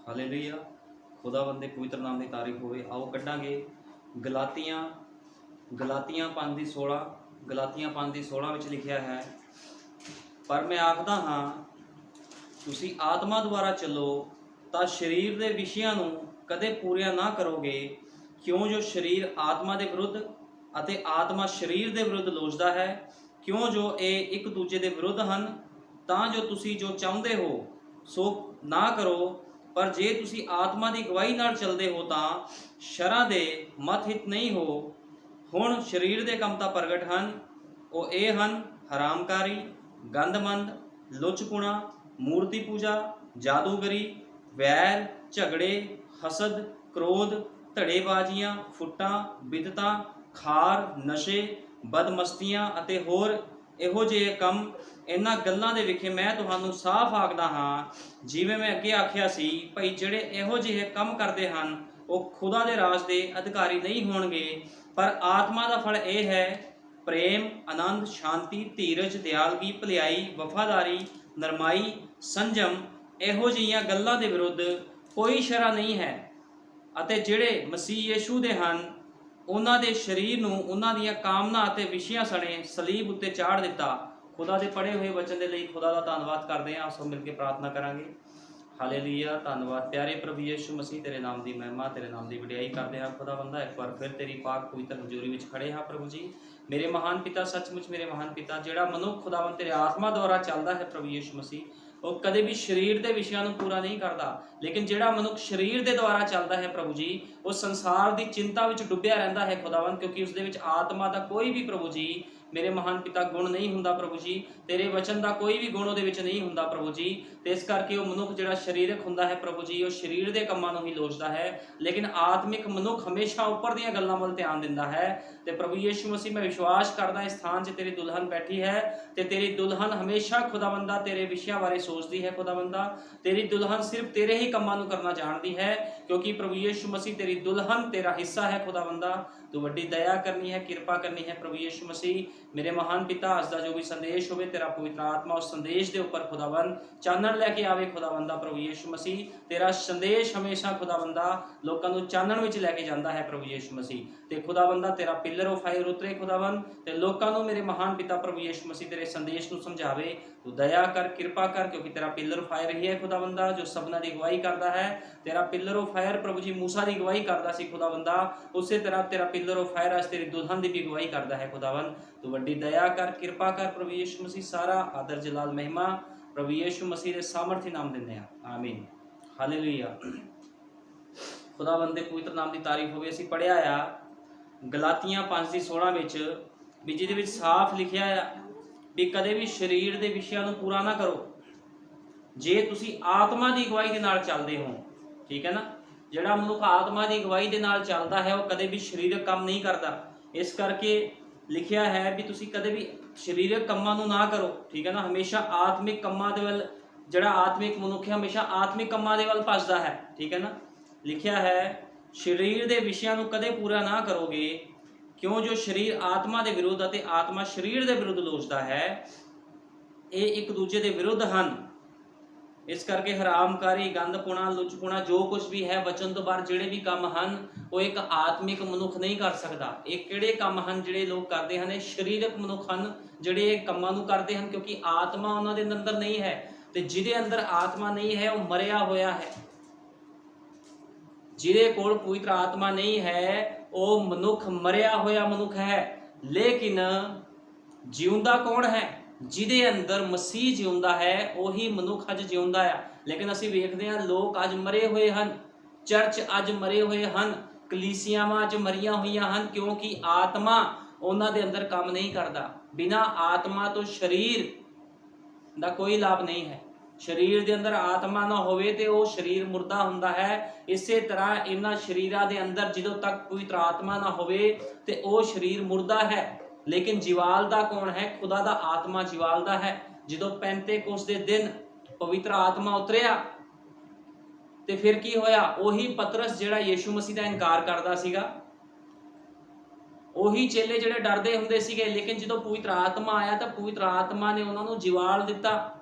Hallelujah. ਖੁਦਾਵੰਦ ਦੇ ਪਵਿੱਤਰ ਨਾਮ ਦੀ ਤਾਰੀਫ ਹੋਵੇ। ਆਓ ਕੱਢਾਂਗੇ ਗਲਾਤੀਆਂ 5:16। ਗਲਾਤੀਆਂ 5:16 ਵਿੱਚ ਲਿਖਿਆ ਹੈ, ਪਰ ਮੈਂ ਆਖਦਾ ਹਾਂ ਤੁਸੀਂ ਆਤਮਾ ਦੁਆਰਾ ਚੱਲੋ ਤਾਂ ਸਰੀਰ ਦੇ ਵਿਸ਼ਿਆਂ ਨੂੰ ਕਦੇ ਪੂਰੀਆਂ ਨਾ ਕਰੋਗੇ, ਕਿਉਂ ਜੋ ਸਰੀਰ ਆਤਮਾ ਦੇ ਵਿਰੁੱਧ ਅਤੇ ਆਤਮਾ ਸਰੀਰ ਦੇ ਵਿਰੁੱਧ ਲੋਚਦਾ ਹੈ, ਕਿਉਂ ਜੋ ਇਹ ਇੱਕ ਦੂਜੇ ਦੇ ਵਿਰੁੱਧ ਹਨ, ਤਾਂ ਜੋ ਤੁਸੀਂ ਜੋ ਚਾਹੁੰਦੇ ਹੋ ਸੋ ਨਾ ਕਰੋ। ਪਰ ਜੇ ਤੁਸੀਂ ਆਤਮਾ ਦੀ ਅਗਵਾਈ ਨਾਲ ਚੱਲਦੇ ਹੋ ਤਾਂ ਸ਼ਰਾਂ ਦੇ ਮਤਹਿਤ ਨਹੀਂ ਹੋ। ਹੁਣ ਸਰੀਰ ਦੇ ਕੰਮ ਤਾਂ ਪ੍ਰਗਟ ਹਨ, ਉਹ ਇਹ ਹਨ ਹਰਾਮਕਾਰੀ, ਗੰਦਮੰਦ, ਲੁੱਚਪੁਣਾ, ਮੂਰਤੀ ਪੂਜਾ, ਜਾਦੂਗਰੀ, ਵੈਰ, ਝਗੜੇ, ਹਸਦ, ਕ੍ਰੋਧ, ਧੜੇਬਾਜ਼ੀਆਂ, ਫੁੱਟਾਂ, ਬਿਦਤਾਂ, ਖਾਰ, ਨਸ਼ੇ, ਬਦਮਸਤੀਆਂ ਅਤੇ ਹੋਰ ਇਹੋ ਜਿਹੇ ਕੰਮ। ਇਹਨਾਂ ਗੱਲਾਂ ਦੇ ਵਿਖੇ ਮੈਂ ਤੁਹਾਨੂੰ ਸਾਫ਼ ਆਖਦਾ ਹਾਂ, ਜਿਵੇਂ ਮੈਂ ਅੱਗੇ ਆਖਿਆ ਸੀ, ਭਈ ਜਿਹੜੇ ਇਹੋ ਜਿਹੇ ਕੰਮ ਕਰਦੇ ਹਨ ਉਹ ਖੁਦਾ ਦੇ ਰਾਜ ਦੇ ਅਧਿਕਾਰੀ ਨਹੀਂ ਹੋਣਗੇ। ਪਰ ਆਤਮਾ ਦਾ ਫਲ ਇਹ ਹੈ, ਪ੍ਰੇਮ, ਆਨੰਦ, ਸ਼ਾਂਤੀ, ਧੀਰਜ, ਦਿਆਲਗੀ, ਭਲਾਈ, ਵਫਾਦਾਰੀ, ਨਰਮਾਈ, ਸੰਜਮ। ਇਹੋ ਜਿਹੀਆਂ ਗੱਲਾਂ ਦੇ ਵਿਰੁੱਧ ਕੋਈ ਸ਼ਰ੍ਹਾ ਨਹੀਂ ਹੈ। ਅਤੇ ਜਿਹੜੇ ਮਸੀਹ ਯੀਸ਼ੂ ਦੇ ਹਨ, ਉਹਨਾਂ ਦੇ ਸਰੀਰ ਨੂੰ ਉਹਨਾਂ ਦੀਆਂ ਕਾਮਨਾ ਅਤੇ ਵਿਸ਼ਿਆਂ ਸਣੇ ਸਲੀਬ ਉੱਤੇ ਚਾੜ ਦਿੱਤਾ। ਖੁਦਾ ਦੇ ਪੜ੍ਹੇ ਹੋਏ ਵਚਨ ਦੇ ਲਈ ਖੁਦਾ ਦਾ ਧੰਨਵਾਦ ਕਰਦੇ ਹਾਂ। ਸਭ ਮਿਲ ਕੇ ਪ੍ਰਾਰਥਨਾ ਕਰਾਂਗੇ। ਹਾਲੇਲੂਇਆ। ਧੰਨਵਾਦ ਪਿਆਰੇ ਪ੍ਰਭੂ ਯੀਸ਼ੂ ਮਸੀਹ, ਤੇਰੇ ਨਾਮ ਦੀ ਮਹਿਮਾ, ਤੇਰੇ ਨਾਮ ਦੀ ਵਡਿਆਈ ਕਰਦੇ ਹਾਂ। ਖੁਦਾਵੰਦਾ, ਇੱਕ ਵਾਰ ਫਿਰ ਤੇਰੀ ਪਾਕ ਪਵਿੱਤਰ ਹਜ਼ੂਰੀ ਵਿੱਚ ਖੜੇ ਹਾਂ ਪ੍ਰਭੂ ਜੀ। ਮੇਰੇ ਮਹਾਨ ਪਿਤਾ, ਸੱਚਮੁੱਚ ਮੇਰੇ ਮਹਾਨ ਪਿਤਾ, ਜਿਹੜਾ ਮਨੁੱਖ ਖੁਦਾਵੰਦ ਤੇਰੇ ਆਤਮਾ ਦੁਆਰਾ ਚੱਲਦਾ ਹੈ ਪ੍ਰਭੂ ਯੀਸ਼ੂ ਮਸੀਹ, ਉਹ ਕਦੇ ਵੀ ਸਰੀਰ ਦੇ ਵਿਸ਼ਿਆਂ ਨੂੰ ਪੂਰਾ ਨਹੀਂ ਕਰਦਾ। ਲੇਕਿਨ ਜਿਹੜਾ ਮਨੁੱਖ ਸਰੀਰ ਦੇ ਦੁਆਰਾ ਚੱਲਦਾ ਹੈ ਪ੍ਰਭੂ ਜੀ, ਉਹ ਸੰਸਾਰ ਦੀ ਚਿੰਤਾ ਵਿੱਚ ਡੁੱਬਿਆ ਰਹਿੰਦਾ ਹੈ ਖੁਦਾਵੰਦ, ਕਿਉਂਕਿ ਉਸ ਦੇ ਵਿੱਚ ਆਤਮਾ ਦਾ ਕੋਈ ਵੀ ਪ੍ਰਭੂ ਜੀ ਮੇਰੇ ਮਹਾਨ ਪਿਤਾ ਗੁਣ ਨਹੀਂ ਹੁੰਦਾ ਪ੍ਰਭੂ ਜੀ। ਤੇਰੇ ਵਚਨ ਦਾ ਕੋਈ ਵੀ ਗੁਣ ਉਹਦੇ ਵਿੱਚ ਨਹੀਂ ਹੁੰਦਾ ਪ੍ਰਭੂ ਜੀ। ਤੇ ਇਸ ਕਰਕੇ ਉਹ ਮਨੁੱਖ ਜਿਹੜਾ ਸਰੀਰਕ ਹੁੰਦਾ ਹੈ ਪ੍ਰਭੂ ਜੀ, ਉਹ ਸਰੀਰ ਦੇ ਕੰਮਾਂ ਨੂੰ ਹੀ ਲੋਚਦਾ ਹੈ। ਲੇਕਿਨ ਆਤਮਿਕ ਮਨੁੱਖ ਹਮੇਸ਼ਾ ਉੱਪਰ ਦੀਆਂ ਗੱਲਾਂ ਵੱਲ ਧਿਆਨ ਦਿੰਦਾ ਹੈ। ਤੇ ਪ੍ਰਭੂ ਯੀਸ਼ੂ ਮਸੀਹ, ਮੈਂ ਵਿਸ਼ਵਾਸ ਕਰਦਾ ਇਸ ਸਥਾਨ 'ਚ ਤੇਰੀ ਦੁਲਹਨ ਬੈਠੀ ਹੈ ਤੇ ਤੇਰੀ ਦੁਲਹਨ ਹਮੇਸ਼ਾ ਖੁਦਾਵੰਦਾ ਤੇਰੇ ਵਿਸ਼ਿਆਂ ਬਾਰੇ ਸੋਚਦੀ ਹੈ ਖੁਦਾਵੰਦਾ। ਤੇਰੀ ਦੁਲਹਨ ਸਿਰਫ ਤੇਰੇ ਹੀ ਕੰਮਾਂ ਨੂੰ ਕਰਨਾ ਜਾਣਦੀ ਹੈ, ਕਿਉਂਕਿ ਪ੍ਰਭੂ ਯੀਸ਼ੂ ਮਸੀਹ ਤੇਰੀ ਦੁਲਹਨ ਤੇਰਾ ਹਿੱਸਾ ਹੈ ਖੁਦਾਵੰਦਾ। ਤੂੰ ਵੱਡੀ ਦਇਆ ਕਰਨੀ ਹੈ, ਕਿਰਪਾ ਕਰਨੀ ਹੈ ਪ੍ਰਭੂ ਯੀਸ਼ੂ ਮਸੀਹ। ਮੇਰੇ ਮਹਾਨ ਪਿਤਾ, ਅੱਜ ਦਾ ਜੋ ਵੀ ਸੰਦੇਸ਼ ਹੋਵੇ, ਤੇਰਾ ਪਵਿੱਤਰ ਆਤਮਾ ਉਸ ਸੰਦੇਸ਼ ਦੇ ਉੱਪਰ ਖੁਦਾਵੰਦ ਚਾਨਣ ਲੈ ਕੇ ਆਵੇ ਖੁਦਾਵੰਦਾ ਪ੍ਰਭੂ ਯੀਸ਼ੂ ਮਸੀਹ। ਤੇਰਾ ਸੰਦੇਸ਼ ਹਮੇਸ਼ਾ ਖੁਦਾਵੰਦਾ ਲੋਕਾਂ ਨੂੰ ਚਾਨਣ ਵਿੱਚ ਲੈ ਕੇ ਜਾਂਦਾ ਹੈ ਪ੍ਰਭੂ ਯੀਸ਼ੂ ਮਸੀਹ। ਤੇ ਖੁਦਾਵੰਦਾ ਤੇਰਾ ਪਿਲਰ ਆਫ ਫਾਇਰ ਉਤਰੇ ਖੁਦਾਵੰਦ, ਤੇ ਲੋਕਾਂ ਨੂੰ ਮੇਰੇ ਮਹਾਨ ਪਿਤਾ ਪ੍ਰਭੂ ਯੀਸ਼ੂ ਮਸੀਹ ਤੇਰੇ ਸੰਦੇਸ਼ ਨੂੰ ਸਮਝਾਵੇ। ਤੂੰ ਦਇਆ ਕਰ, ਕਿਰਪਾ ਕਰ, ਕਿਉਂਕਿ ਤੇਰਾ ਪਿਲਰ ਫਾਇਰ ਹੀ ਹੈ ਖੁਦਾਵੰਦਾ, ਜੋ ਸਭਨਾਂ ਦੀ ਅਗਵਾਈ ਕਰਦਾ ਹੈ। ਤੇਰਾ ਪਿਲਰ ਆਫ ਫਾਇਰ ਪ੍ਰਭੂ ਜੀ ਮੂਸਾ ਦੀ ਅਗਵਾਈ ਕਰਦਾ ਸੀ ਖੁਦਾਵੰਦਾ, ਉਸੇ ਤਰ੍ਹਾਂ ਤੇਰਾ ਪਿਲਰ ਆਫ ਫਾਇਰ ਅੱਜ ਤੇਰੀ ਦੁਲਹਨ ਦੀ ਵੀ ਅਗਵਾਈ ਕਰਦਾ ਹੈ ਖੁਦਾਵੰਦ। ਤੂੰ ਵੱਡੀ ਦਇਆ ਕਰ, ਕਿਰਪਾ ਕਰ ਪ੍ਰਭੂ ਯੀਸ਼ੂ ਮਸੀਹ। ਸਾਰਾ ਆਦਰ ਜਲਾਲ ਮਹਿਮਾ ਪ੍ਰਭੂ ਯੀਸ਼ੂ ਮਸੀਹ ਦੇ ਸਾਮਰਥੀ ਨਾਮ ਦਿੰਦੇ ਹਾਂ, ਆਮੀਨ। ਹਾਲੇਲੂਇਆ। ਖੁਦਾਵੰਦ ਦੇ ਪਵਿੱਤਰ ਨਾਮ ਦੀ ਤਾਰੀਫ ਹੋਵੇ। ਅਸੀਂ ਪੜ੍ਹਿਆ ਆ ਗਲਾਤੀਆਂ 5:16 ਵਿੱਚ, ਵੀ ਜਿਹਦੇ ਵਿੱਚ ਸਾਫ਼ ਲਿਖਿਆ ਆ ਵੀ ਕਦੇ ਵੀ ਸਰੀਰ ਦੇ ਵਿਸ਼ਿਆਂ ਨੂੰ ਪੂਰਾ ਨਾ ਕਰੋ, ਜੇ ਤੁਸੀਂ ਆਤਮਾ ਦੀ ਅਗਵਾਈ ਦੇ ਨਾਲ ਚੱਲਦੇ ਹੋ। ਠੀਕ ਹੈ ਨਾ। ਜਿਹੜਾ ਮਨੁੱਖ ਆਤਮਾ ਦੀ ਅਗਵਾਈ ਦੇ ਨਾਲ ਚੱਲਦਾ ਹੈ, ਉਹ ਕਦੇ ਵੀ ਸਰੀਰਕ ਕੰਮ ਨਹੀਂ ਕਰਦਾ। ਇਸ ਕਰਕੇ ਲਿਖਿਆ ਹੈ ਵੀ ਤੁਸੀਂ ਕਦੇ ਵੀ ਸਰੀਰਕ ਕੰਮਾਂ ਨੂੰ ਨਾ ਕਰੋ। ਠੀਕ ਹੈ ਨਾ। ਹਮੇਸ਼ਾ ਆਤਮਿਕ ਕੰਮਾਂ ਦੇ ਵੱਲ, ਜਿਹੜਾ ਆਤਮਿਕ ਮਨੁੱਖ ਹੈ ਹਮੇਸ਼ਾ ਆਤਮਿਕ ਕੰਮਾਂ ਦੇ ਵੱਲ ਭੱਜਦਾ ਹੈ। ਠੀਕ ਹੈ ਨਾ। ਲਿਖਿਆ ਹੈ ਸਰੀਰ ਦੇ ਵਿਸ਼ਿਆਂ ਨੂੰ ਕਦੇ ਪੂਰਾ ਨਾ ਕਰੋਗੇ, ਕਿਉਂ ਜੋ ਸਰੀਰ ਆਤਮਾ ਦੇ ਵਿਰੁੱਧ ਅਤੇ ਆਤਮਾ ਸਰੀਰ ਦੇ ਵਿਰੁੱਧ ਲੋਚਦਾ ਹੈ। ਇਹ ਇੱਕ ਦੂਜੇ ਦੇ ਵਿਰੁੱਧ ਹਨ। ਇਸ ਕਰਕੇ ਹਰਾਮਕਾਰੀ, ਗੰਦਪੁਣਾ, ਲੁੱਚਪੁਣਾ, ਜੋ ਕੁਝ ਵੀ ਹੈ, ਵਚਨ ਤੋਂ ਬਾਹਰ ਜਿਹੜੇ ਵੀ ਕੰਮ ਹਨ, ਉਹ ਇੱਕ ਆਤਮਿਕ ਮਨੁੱਖ ਨਹੀਂ ਕਰ ਸਕਦਾ। ਇਹ ਕਿਹੜੇ ਕੰਮ ਹਨ ਜਿਹੜੇ ਲੋਕ ਕਰਦੇ ਹਨ? ਇਹ ਸਰੀਰਕ ਮਨੁੱਖ ਹਨ ਜਿਹੜੇ ਇਹ ਕੰਮਾਂ ਨੂੰ ਕਰਦੇ ਹਨ, ਕਿਉਂਕਿ ਆਤਮਾ ਉਹਨਾਂ ਦੇ ਅੰਦਰ ਨਹੀਂ ਹੈ। ਤੇ ਜਿਹਦੇ ਅੰਦਰ ਆਤਮਾ ਨਹੀਂ ਹੈ ਉਹ ਮਰਿਆ ਹੋਇਆ ਹੈ। ਜਿਹਦੇ ਕੋਲ ਪਵਿੱਤਰ ਆਤਮਾ ਨਹੀਂ ਹੈ ਉਹ ਮਨੁੱਖ ਮਰਿਆ ਹੋਇਆ ਮਨੁੱਖ ਹੈ। ਲੇਕਿਨ ਜਿਉਂਦਾ ਕੌਣ ਹੈ? ਜਿਹਦੇ ਅੰਦਰ ਮਸੀਹ ਜਿਉਂਦਾ ਹੈ, ਉਹੀ ਮਨੁੱਖ ਅੱਜ ਜਿਉਂਦਾ ਆ। ਲੇਕਿਨ ਅਸੀਂ ਵੇਖਦੇ ਹਾਂ ਲੋਕ ਅੱਜ ਮਰੇ ਹੋਏ ਹਨ, ਚਰਚ ਅੱਜ ਮਰੇ ਹੋਏ ਹਨ, ਕਲੀਸਿਆਵਾਂ ਅੱਜ ਮਰੀਆਂ ਹੋਈਆਂ ਹਨ, ਕਿਉਂਕਿ ਆਤਮਾ ਉਹਨਾਂ ਦੇ ਅੰਦਰ ਕੰਮ ਨਹੀਂ ਕਰਦਾ। ਬਿਨਾਂ ਆਤਮਾ ਤੋਂ ਸਰੀਰ ਦਾ ਕੋਈ ਲਾਭ ਨਹੀਂ ਹੈ। ਸਰੀਰ ਦੇ ਅੰਦਰ ਆਤਮਾ ਨਾ ਹੋਵੇ ਤੇ ਉਹ ਸਰੀਰ ਮੁਰਦਾ ਹੁੰਦਾ ਹੈ। ਇਸੇ ਤਰ੍ਹਾਂ ਇਹਨਾਂ ਸਰੀਰਾਂ ਦੇ ਅੰਦਰ ਜਦੋਂ ਤੱਕ ਪਵਿੱਤਰ ਆਤਮਾ ਨਾ ਹੋਵੇ ਤੇ ਉਹ ਸਰੀਰ ਮੁਰਦਾ ਹੈ। ਲੇਕਿਨ ਜਿਵਾਲਦਾ ਕੌਣ ਹੈ? ਖੁਦਾ ਦਾ ਆਤਮਾ ਜਿਵਾਲਦਾ ਹੈ। ਜਦੋਂ ਪੈਂਤੇਕੋਸ ਦੇ ਦਿਨ ਪਵਿੱਤਰ ਆਤਮਾ ਉਤਰਿਆ ਤੇ ਫਿਰ ਕੀ ਹੋਇਆ? ਉਹੀ ਪਤਰਸ ਜਿਹੜਾ ਯੀਸ਼ੂ ਮਸੀਹ ਦਾ ਇਨਕਾਰ ਕਰਦਾ ਸੀਗਾ, ਉਹੀ ਚੇਲੇ ਜਿਹੜੇ ਡਰਦੇ ਹੁੰਦੇ ਸੀਗੇ, ਲੇਕਿਨ ਜਦੋਂ ਪਵਿੱਤਰ ਆਤਮਾ ਆਇਆ ਤਾਂ ਪਵਿੱਤਰ ਆਤਮਾ ਨੇ ਉਹਨਾਂ ਨੂੰ ਜਿਵਾਲ ਦਿੱਤਾ।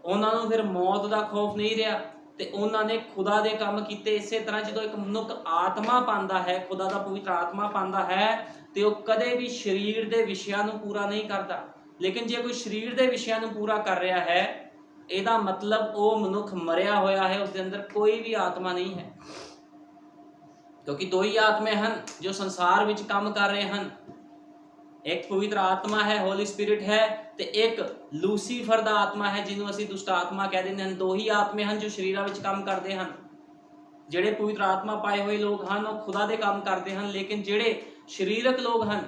ਉਹਨਾਂ ਨੂੰ ਫਿਰ ਮੌਤ ਦਾ ਖੌਫ ਨਹੀਂ ਰਿਹਾ। ਤੇ ਉਹਨਾਂ ਨੇ ਖੁਦਾ ਦੇ ਕੰਮ ਕੀਤੇ। ਇਸੇ ਤਰ੍ਹਾਂ ਜਦੋਂ ਇੱਕ ਮਨੁੱਖ ਆਤਮਾ ਪਾਉਂਦਾ ਹੈ, ਖੁਦਾ ਦਾ ਪਵਿੱਤਰ ਆਤਮਾ ਪਾਉਂਦਾ ਹੈ, ਤੇ ਉਹ ਕਦੇ ਵੀ ਸਰੀਰ ਦੇ ਵਿਸ਼ਿਆਂ ਨੂੰ ਪੂਰਾ ਨਹੀਂ ਕਰਦਾ। ਲੇਕਿਨ ਜੇ ਕੋਈ ਸਰੀਰ ਦੇ ਵਿਸ਼ਿਆਂ ਨੂੰ ਪੂਰਾ ਕਰ ਰਿਹਾ ਹੈ, ਇਹਦਾ ਮਤਲਬ ਉਹ ਮਨੁੱਖ ਮਰਿਆ ਹੋਇਆ ਹੈ, ਉਸਦੇ ਅੰਦਰ ਕੋਈ ਵੀ ਆਤਮਾ ਨਹੀਂ ਹੈ। ਕਿਉਂਕਿ ਦੋ ਹੀ ਆਤਮੇ ਹਨ ਜੋ ਸੰਸਾਰ ਵਿੱਚ ਕੰਮ ਕਰ ਰਹੇ ਹਨ, ਇੱਕ ਪਵਿੱਤਰ ਆਤਮਾ ਹੈ, ਹੋਲੀ ਸਪਿਰਿਟ ਹੈ, ਤੇ ਇੱਕ ਲੂਸੀਫਰ ਦਾ ਆਤਮਾ ਹੈ ਜਿਹਨੂੰ ਅਸੀਂ ਦੁਸ਼ਟ ਆਤਮਾ ਕਹਿ ਦਿੰਦੇ ਹਨ। ਦੋ ਹੀ ਆਤਮੇ ਹਨ ਜੋ ਸਰੀਰਾਂ ਵਿੱਚ ਕੰਮ ਕਰਦੇ ਹਨ। ਜਿਹੜੇ ਪਵਿੱਤਰ ਆਤਮਾ ਪਾਏ ਹੋਏ ਲੋਕ ਹਨ ਉਹ ਖੁਦਾ ਦੇ ਕੰਮ ਕਰਦੇ ਹਨ, ਲੇਕਿਨ ਜਿਹੜੇ ਸਰੀਰਕ ਲੋਕ ਹਨ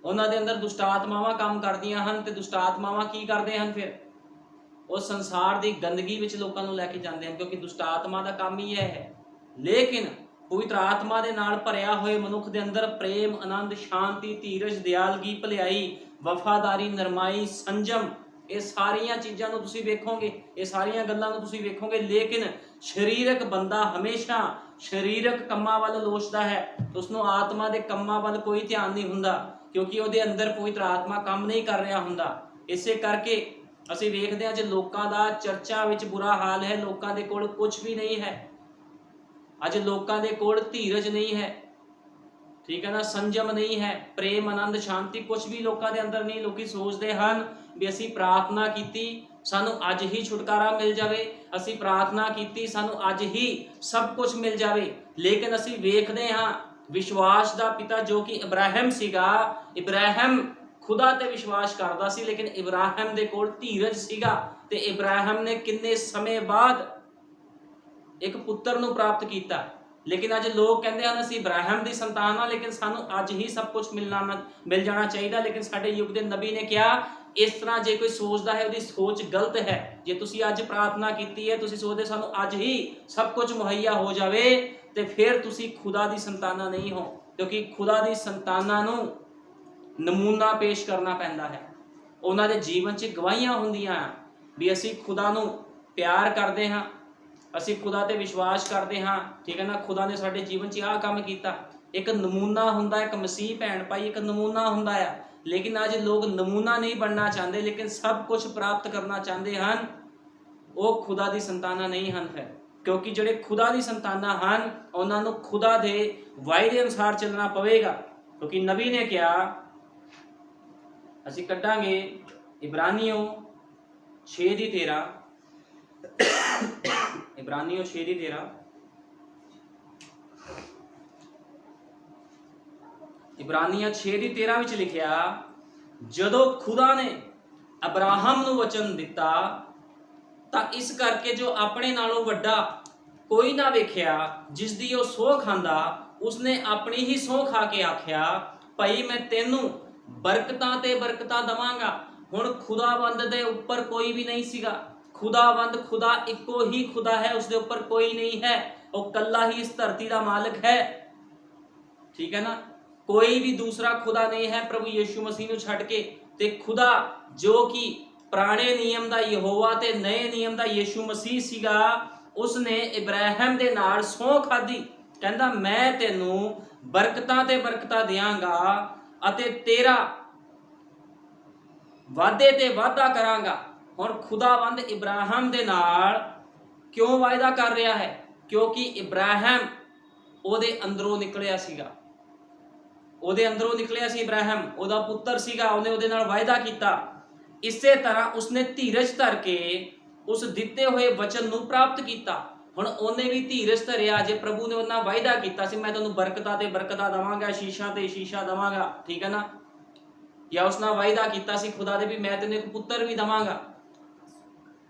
ਉਹਨਾਂ ਦੇ ਅੰਦਰ ਦੁਸ਼ਟ ਆਤਮਾਵਾਂ ਕੰਮ ਕਰਦੀਆਂ ਹਨ। ਤੇ ਦੁਸ਼ਟ ਆਤਮਾਵਾਂ ਕੀ ਕਰਦੇ ਹਨ? ਫਿਰ ਉਹ ਸੰਸਾਰ ਦੀ ਗੰਦਗੀ ਵਿੱਚ ਲੋਕਾਂ ਨੂੰ ਲੈ ਕੇ ਜਾਂਦੇ ਹਨ, ਕਿਉਂਕਿ ਦੁਸ਼ਟ ਆਤਮਾ ਦਾ ਕੰਮ ਹੀ ਇਹ ਹੈ। ਲੇਕਿਨ ਪਵਿੱਤਰ ਆਤਮਾ ਦੇ ਨਾਲ ਭਰਿਆ ਹੋਏ ਮਨੁੱਖ ਦੇ ਅੰਦਰ ਪ੍ਰੇਮ, ਆਨੰਦ, ਸ਼ਾਂਤੀ, ਧੀਰਜ, ਦਿਆਲਗੀ, ਭਲਾਈ, ਵਫਾਦਾਰੀ, ਨਰਮਾਈ, ਸੰਜਮ, ਇਹ ਸਾਰੀਆਂ ਚੀਜ਼ਾਂ ਨੂੰ ਤੁਸੀਂ ਵੇਖੋਗੇ, ਇਹ ਸਾਰੀਆਂ ਗੱਲਾਂ ਨੂੰ ਤੁਸੀਂ ਵੇਖੋਗੇ। ਲੇਕਿਨ ਸਰੀਰਕ ਬੰਦਾ ਹਮੇਸ਼ਾ ਸਰੀਰਕ ਕੰਮਾਂ ਵੱਲ ਲੋਚਦਾ ਹੈ, ਉਸਨੂੰ ਆਤਮਾ ਦੇ ਕੰਮਾਂ ਵੱਲ ਕੋਈ ਧਿਆਨ ਨਹੀਂ ਹੁੰਦਾ, ਕਿਉਂਕਿ ਉਹਦੇ ਅੰਦਰ ਪਵਿੱਤਰ ਆਤਮਾ ਕੰਮ ਨਹੀਂ ਕਰ ਰਿਹਾ ਹੁੰਦਾ। ਇਸੇ ਕਰਕੇ ਅਸੀਂ ਵੇਖਦੇ ਹਾਂ ਜੇ ਲੋਕਾਂ ਦਾ ਚਰਚਾਂ ਵਿੱਚ ਬੁਰਾ ਹਾਲ ਹੈ, ਲੋਕਾਂ ਦੇ ਕੋਲ ਕੁਝ ਵੀ ਨਹੀਂ ਹੈ। ਅੱਜ ਲੋਕਾਂ ਦੇ ਕੋਲ ਧੀਰਜ ਨਹੀਂ ਹੈ, ਠੀਕ ਹੈ ਨਾ, ਸੰਜਮ ਨਹੀਂ ਹੈ, ਪ੍ਰੇਮ, ਆਨੰਦ, ਸ਼ਾਂਤੀ ਕੁਝ ਵੀ ਲੋਕਾਂ ਦੇ ਅੰਦਰ ਨਹੀਂ। ਲੋਕੀ ਸੋਚਦੇ ਹਨ ਵੀ ਅਸੀਂ ਪ੍ਰਾਰਥਨਾ ਕੀਤੀ ਸਾਨੂੰ ਅੱਜ ਹੀ ਛੁਟਕਾਰਾ ਮਿਲ ਜਾਵੇ, ਅਸੀਂ ਪ੍ਰਾਰਥਨਾ ਕੀਤੀ ਸਾਨੂੰ ਅੱਜ ਹੀ ਸਭ ਕੁਝ ਮਿਲ ਜਾਵੇ। ਲੇਕਿਨ ਅਸੀਂ ਵੇਖਦੇ ਹਾਂ ਵਿਸ਼ਵਾਸ ਦਾ ਪਿਤਾ ਜੋ ਕਿ ਇਬਰਾਹਿਮ ਸੀਗਾ, ਇਬਰਾਹਿਮ ਖੁਦਾ ਤੇ ਵਿਸ਼ਵਾਸ ਕਰਦਾ ਸੀ, ਲੇਕਿਨ ਇਬਰਾਹਿਮ ਦੇ ਕੋਲ ਧੀਰਜ ਸੀਗਾ, ਤੇ ਇਬਰਾਹਿਮ ਨੇ ਕਿੰਨੇ ਸਮੇਂ ਬਾਅਦ ਇੱਕ ਪੁੱਤਰ ਨੂੰ ਪ੍ਰਾਪਤ ਕੀਤਾ। ਲੇਕਿਨ ਅੱਜ ਲੋਕ ਕਹਿੰਦੇ ਹਨ ਅਸੀਂ ਇਬਰਾਹਿਮ ਦੀ ਸੰਤਾਨ ਹਾਂ, ਲੇਕਿਨ ਸਾਨੂੰ ਅੱਜ ਹੀ ਸਭ ਕੁਝ ਮਿਲ ਜਾਣਾ ਚਾਹੀਦਾ। ਲੇਕਿਨ ਸਾਡੇ ਯੁੱਗ ਦੇ ਨਬੀ ਨੇ ਕਿਹਾ ਇਸ ਤਰ੍ਹਾਂ ਜੇ ਕੋਈ ਸੋਚਦਾ ਹੈ ਉਹਦੀ ਸੋਚ ਗਲਤ ਹੈ। ਜੇ ਤੁਸੀਂ ਅੱਜ ਪ੍ਰਾਰਥਨਾ ਕੀਤੀ ਹੈ, ਤੁਸੀਂ ਸੋਚਦੇ ਸਾਨੂੰ ਅੱਜ ਹੀ ਸਭ ਕੁਝ ਮੁਹੱਈਆ ਹੋ ਜਾਵੇ, ਤੇ ਫਿਰ ਤੁਸੀਂ ਖੁਦਾ ਦੀ ਸੰਤਾਨਾਂ ਨਹੀਂ ਹੋ, ਕਿਉਂਕਿ ਖੁਦਾ ਦੀ ਸੰਤਾਨਾਂ ਨੂੰ ਨਮੂਨਾ ਪੇਸ਼ ਕਰਨਾ ਪੈਂਦਾ ਹੈ। ਉਹਨਾਂ ਦੇ ਜੀਵਨ 'ਚ ਗਵਾਹੀਆਂ ਹੁੰਦੀਆਂ ਵੀ ਅਸੀਂ ਖੁਦਾ ਨੂੰ ਪਿਆਰ ਕਰਦੇ ਹਾਂ, ਅਸੀਂ ਖੁਦਾ ਤੇ ਵਿਸ਼ਵਾਸ ਕਰਦੇ ਹਾਂ, ਠੀਕ ਹੈ ਨਾ, ਖੁਦਾ ਨੇ ਸਾਡੇ ਜੀਵਨ 'ਚ ਆਹ ਕੰਮ ਕੀਤਾ। ਇੱਕ ਨਮੂਨਾ ਹੁੰਦਾ, ਇੱਕ ਮਸੀਹ ਭੈਣ ਭਾਈ ਇੱਕ ਨਮੂਨਾ ਹੁੰਦਾ ਆ। ਲੇਕਿਨ ਅੱਜ ਲੋਕ ਨਮੂਨਾ ਨਹੀਂ ਬਣਨਾ ਚਾਹੁੰਦੇ, ਲੇਕਿਨ ਸਭ ਕੁਝ ਪ੍ਰਾਪਤ ਕਰਨਾ ਚਾਹੁੰਦੇ ਹਨ। ਉਹ ਖੁਦਾ ਦੀ ਸੰਤਾਨਾਂ ਨਹੀਂ ਹਨ ਫਿਰ, ਕਿਉਂਕਿ ਜਿਹੜੇ ਖੁਦਾ ਦੀ ਸੰਤਾਨਾਂ ਹਨ ਉਹਨਾਂ ਨੂੰ ਖੁਦਾ ਦੇ ਵਾਅਦੇ ਅਨੁਸਾਰ ਚੱਲਣਾ ਪਵੇਗਾ। ਕਿਉਂਕਿ ਨਬੀ ਨੇ ਕਿਹਾ, ਅਸੀਂ ਕੱਢਾਂਗੇ ਇਬਰਾਨੀਓ 6:13, ਇਬਰਾਨੀਓ 6:13, ਇਬਰਾਨੀਆਂ 6:13 ਵਿੱਚ ਲਿਖਿਆ, ਜਦੋਂ ਖੁਦਾ ਨੇ ਅਬਰਾਹਮ ਨੂੰ ਵਚਨ ਦਿੱਤਾ ਤਾਂ ਇਸ ਕਰਕੇ ਜੋ ਆਪਣੇ ਨਾਲੋਂ ਵੱਡਾ ਕੋਈ ਨਾ ਵੇਖਿਆ ਜਿਸ ਦੀ ਉਹ ਸਹੁੰ ਖਾਂਦਾ, ਉਸਨੇ ਆਪਣੀ ਹੀ ਸਹੁੰ ਖਾ ਕੇ ਆਖਿਆ, ਭਾਈ ਮੈਂ ਤੈਨੂੰ ਬਰਕਤਾਂ ਤੇ ਬਰਕਤਾਂ ਦਵਾਂਗਾ। ਹੁਣ ਖੁਦਾਵੰਦ ਦੇ ਉੱਪਰ ਕੋਈ ਵੀ ਨਹੀਂ ਸੀਗਾ, ਖੁਦਾਵੰਦ ਖੁਦਾ ਇੱਕੋ ਹੀ ਖੁਦਾ ਹੈ, ਉਸਦੇ ਉੱਪਰ ਕੋਈ ਨਹੀਂ ਹੈ, ਉਹ ਕੱਲਾ ਹੀ ਇਸ ਧਰਤੀ ਦਾ ਮਾਲਕ ਹੈ, ਠੀਕ ਹੈ ਨਾ, ਕੋਈ ਵੀ ਦੂਸਰਾ ਖੁਦਾ ਨਹੀਂ ਹੈ ਪ੍ਰਭੂ ਯੀਸ਼ੂ ਮਸੀਹ ਨੂੰ ਛੱਡ ਕੇ। ਤੇ ਖੁਦਾ ਜੋ ਕਿ ਪੁਰਾਣੇ ਨਿਯਮ ਦਾ ਯਹੋਵਾ ਤੇ ਨਵੇਂ ਨਿਯਮ ਦਾ ਯੀਸ਼ੂ ਮਸੀਹ ਸੀਗਾ, ਉਸਨੇ ਇਬਰਾਹਿਮ ਦੇ ਨਾਲ ਸਹੁੰ ਖਾਧੀ, ਕਹਿੰਦਾ ਮੈਂ ਤੈਨੂੰ ਬਰਕਤਾਂ ਤੇ ਬਰਕਤਾਂ ਦਿਆਂਗਾ ਅਤੇ ਤੇਰਾ ਵਾਅਦੇ ਤੇ ਵਾਅਦਾ ਕਰਾਂਗਾ। ਹੁਣ ਖੁਦਾਵੰਦ ਇਬਰਾਹਿਮ ਦੇ ਨਾਲ ਕਿਉਂ ਵਾਅਦਾ ਕਰ ਰਿਹਾ ਹੈ? ਕਿਉਂਕਿ ਇਬਰਾਹਿਮ ਉਹਦੇ ਅੰਦਰੋਂ ਨਿਕਲਿਆ ਸੀਗਾ, ਉਹਦੇ ਅੰਦਰੋਂ ਨਿਕਲਿਆ ਸੀ ਇਬਰਾਹਿਮ, ਉਹਦਾ ਪੁੱਤਰ ਸੀਗਾ, ਉਹਨੇ ਉਹਦੇ ਨਾਲ ਵਾਅਦਾ ਕੀਤਾ। ਇਸੇ ਤਰ੍ਹਾਂ ਉਸਨੇ ਧੀਰਜ ਧਰ ਕੇ ਉਸ ਦਿੱਤੇ ਹੋਏ ਵਚਨ ਨੂੰ ਪ੍ਰਾਪਤ ਕੀਤਾ। ਹੁਣ ਉਹਨੇ ਵੀ ਧੀਰਜ ਧਰਿਆ। ਜੇ ਪ੍ਰਭੂ ਨੇ ਉਹਨਾਂ ਵਾਅਦਾ ਕੀਤਾ ਸੀ ਮੈਂ ਤੁਹਾਨੂੰ ਬਰਕਤਾਂ ਤੇ ਬਰਕਤਾਂ ਦੇਵਾਂਗਾ, ਸ਼ੀਸ਼ਾ ਤੇ ਸ਼ੀਸ਼ਾ ਦੇਵਾਂਗਾ, ਠੀਕ ਹੈ ਨਾ, ਜਾਂ ਉਸ ਨਾਲ ਵਾਅਦਾ ਕੀਤਾ ਸੀ ਖੁਦਾ ਦੇ ਵੀ ਮੈਂ ਤੈਨੂੰ ਇੱਕ ਪੁੱਤਰ ਵੀ ਦੇਵਾਂਗਾ,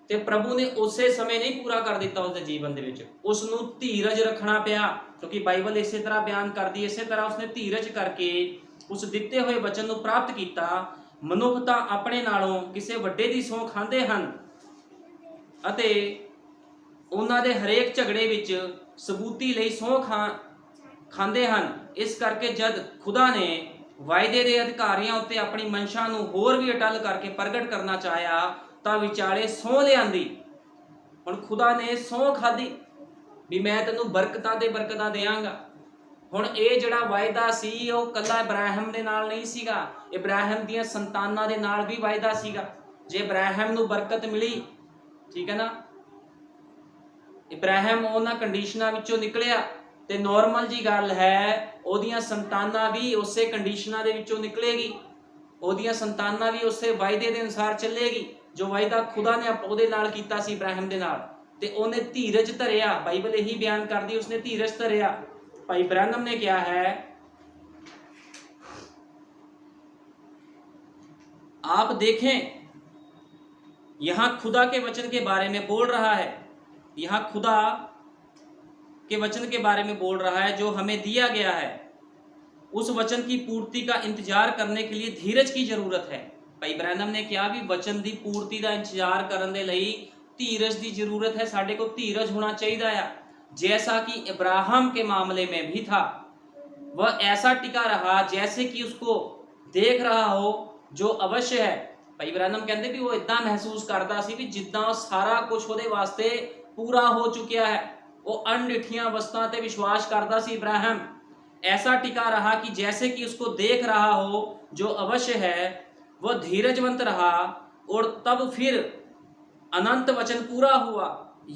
ਤੇ ਪ੍ਰਭੂ ਨੇ ਉਸੇ ਸਮੇਂ ਨਹੀਂ ਪੂਰਾ ਕਰ ਦਿੱਤਾ ਉਸਦੇ ਜੀਵਨ ਦੇ ਵਿੱਚ, ਉਸ ਨੂੰ ਧੀਰਜ ਰੱਖਣਾ ਪਿਆ। ਕਿਉਂਕਿ ਬਾਈਬਲ ਇਸੇ ਤਰ੍ਹਾਂ ਬਿਆਨ ਕਰਦੀ, ਇਸੇ ਤਰ੍ਹਾਂ ਉਸਨੇ ਧੀਰਜ ਕਰਕੇ ਉਸ ਦਿੱਤੇ ਹੋਏ ਵਚਨ ਨੂੰ ਪ੍ਰਾਪਤ ਕੀਤਾ। ਮਨੁੱਖ ਤਾਂ ਆਪਣੇ ਨਾਲੋਂ ਕਿਸੇ ਵੱਡੇ ਦੀ ਸਹੁੰ ਖਾਂਦੇ ਹਨ ਅਤੇ ਉਹਨਾਂ ਦੇ ਹਰੇਕ ਝਗੜੇ ਵਿੱਚ ਸਬੂਤੀ ਲਈ ਸਹੁੰ ਖਾਂਦੇ ਹਨ। ਇਸ ਕਰਕੇ ਜਦ ਖੁਦਾ ਨੇ ਵਾਅਦੇ ਦੇ ਅਧਿਕਾਰੀਆਂ ਉੱਤੇ ਆਪਣੀ ਮਨਸ਼ਾ ਨੂੰ ਹੋਰ ਵੀ ਅਟੱਲ ਕਰਕੇ ਪ੍ਰਗਟ ਕਰਨਾ ਚਾਹਿਆ ਤਾਂ ਵਿਚਾਲੇ ਸਹੁੰ ਲਿਆਂਦੀ। ਹੁਣ ਖੁਦਾ ਨੇ ਸਹੁੰ ਖਾਧੀ ਵੀ ਮੈਂ ਤੈਨੂੰ ਬਰਕਤਾਂ ਤੇ ਬਰਕਤਾਂ ਦਿਆਂਗਾ। ਹੁਣ ਇਹ ਜਿਹੜਾ ਵਾਅਦਾ ਸੀ ਉਹ ਕੱਲਾ ਇਬਰਾਹਿਮ ਦੇ ਨਾਲ ਨਹੀਂ ਸੀਗਾ, ਇਬਰਾਹਿਮ ਦੀਆਂ ਸੰਤਾਨਾਂ ਦੇ ਨਾਲ ਵੀ ਵਾਅਦਾ ਸੀਗਾ। ਜੇ ਇਬਰਾਹਿਮ ਨੂੰ ਬਰਕਤ ਮਿਲੀ, ਠੀਕ ਹੈ ਨਾ, ਇਬਰਾਹਿਮ ਉਹਨਾਂ ਕੰਡੀਸ਼ਨਾਂ ਵਿੱਚੋਂ ਨਿਕਲਿਆ ਤੇ ਨੋਰਮਲ ਜੀ ਗੱਲ ਹੈ, ਉਹਦੀਆਂ ਸੰਤਾਨਾਂ ਵੀ ਉਸੇ ਕੰਡੀਸ਼ਨਾਂ ਦੇ ਵਿੱਚੋਂ ਨਿਕਲੇਗੀ, ਉਹਦੀਆਂ ਸੰਤਾਨਾਂ ਵੀ ਉਸੇ ਵਾਅਦੇ ਦੇ ਅਨੁਸਾਰ ਚੱਲੇਗੀ ਜੋ ਵਾਅਦਾ ਖੁਦਾ ਨੇ ਉਹਦੇ ਨਾਲ ਕੀਤਾ ਸੀ, ਇਬਰਾਹਿਮ ਦੇ ਨਾਲ। ਤੇ ਉਹਨੇ ਧੀਰਜ ਧਰਿਆ, ਬਾਈਬਲ ਇਹੀ ਬਿਆਨ ਕਰਦੀ, ਉਸਨੇ ਧੀਰਜ ਧਰਿਆ। ਭਾਈ ਬ੍ਰੈਨਮ ਨੇ ਕਿਹਾ है, आप देखें यहां खुदा के वचन के बारे में बोल रहा है, यहां खुदा के वचन के बारे में बोल रहा है जो हमें दिया गया है। उस वचन की पूर्ति का इंतजार करने के लिए धीरज की जरूरत है। भाई ब्रैनम ने कहा भी वचन की पूर्ति का इंतजार करने के लिए धीरज की जरूरत है, साडे को धीरज होना चाहिए है। जैसा कि इब्राहिम के मामले में भी था, वह ऐसा टिका रहा जैसे कि उसको देख रहा हो जो अवश्य है। भाई ब्रैनम कहते भी वो इदा महसूस करता सी भी जिद्दां सारा कुछ ਉਹਦੇ वास्ते पूरा हो चुकिया है। वो अनडिठियां वस्तुओं ते विश्वास करता सी इब्राहिम। ऐसा टिका रहा कि जैसे कि उसको देख रहा हो जो अवश्य है। वह धीरजवंत रहा और तब फिर अनंत वचन पूरा हुआ।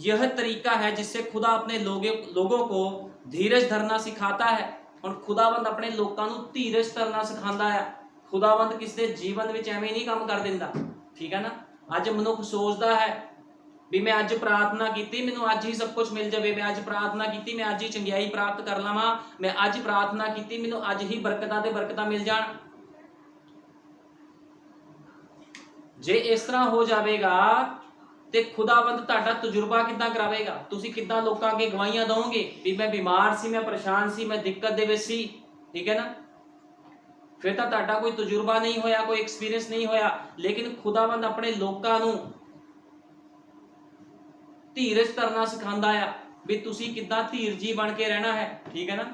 यह तरीका है जिससे खुदा अपने लोगों को धीरज धरना सिखाता है। हुण खुदावंद अपने लोगों को धीरज धरना सिखाता है। खुदावंद किसी के जीवन में एवें नहीं काम कर दिंदा, ठीक है ना। अज मनुख सोचता है भी मैं अज प्रार्थना की, मैनू अज ही सब कुछ मिल जाए, मैं अज प्रार्थना की, मैं अज ही चंगियाई प्राप्त कर लवां, मैं अज प्रार्थना की, मैनू अज ही बरकतां ते बरकतां मिल जाण। जे इस तरह हो जाएगा तो खुदावंद तुहाडा तजुर्बा किद्दां करावेगा? तुसीं किद्दां लोकां अगे गवाहियां दोगे भी मैं बीमार सी, मैं परेशान सी, मैं दिक्कत दे विच सी, ठीक है ना। फिर तो तुहाडा कोई तजुर्बा नहीं होया, कोई एक्सपीरियंस नहीं होया। लेकिन खुदावंद अपने लोकां नूं धीरज धरना सिखांदा है भी तुसीं किद्दां धीरजी बन के रहना है, ठीक है ना।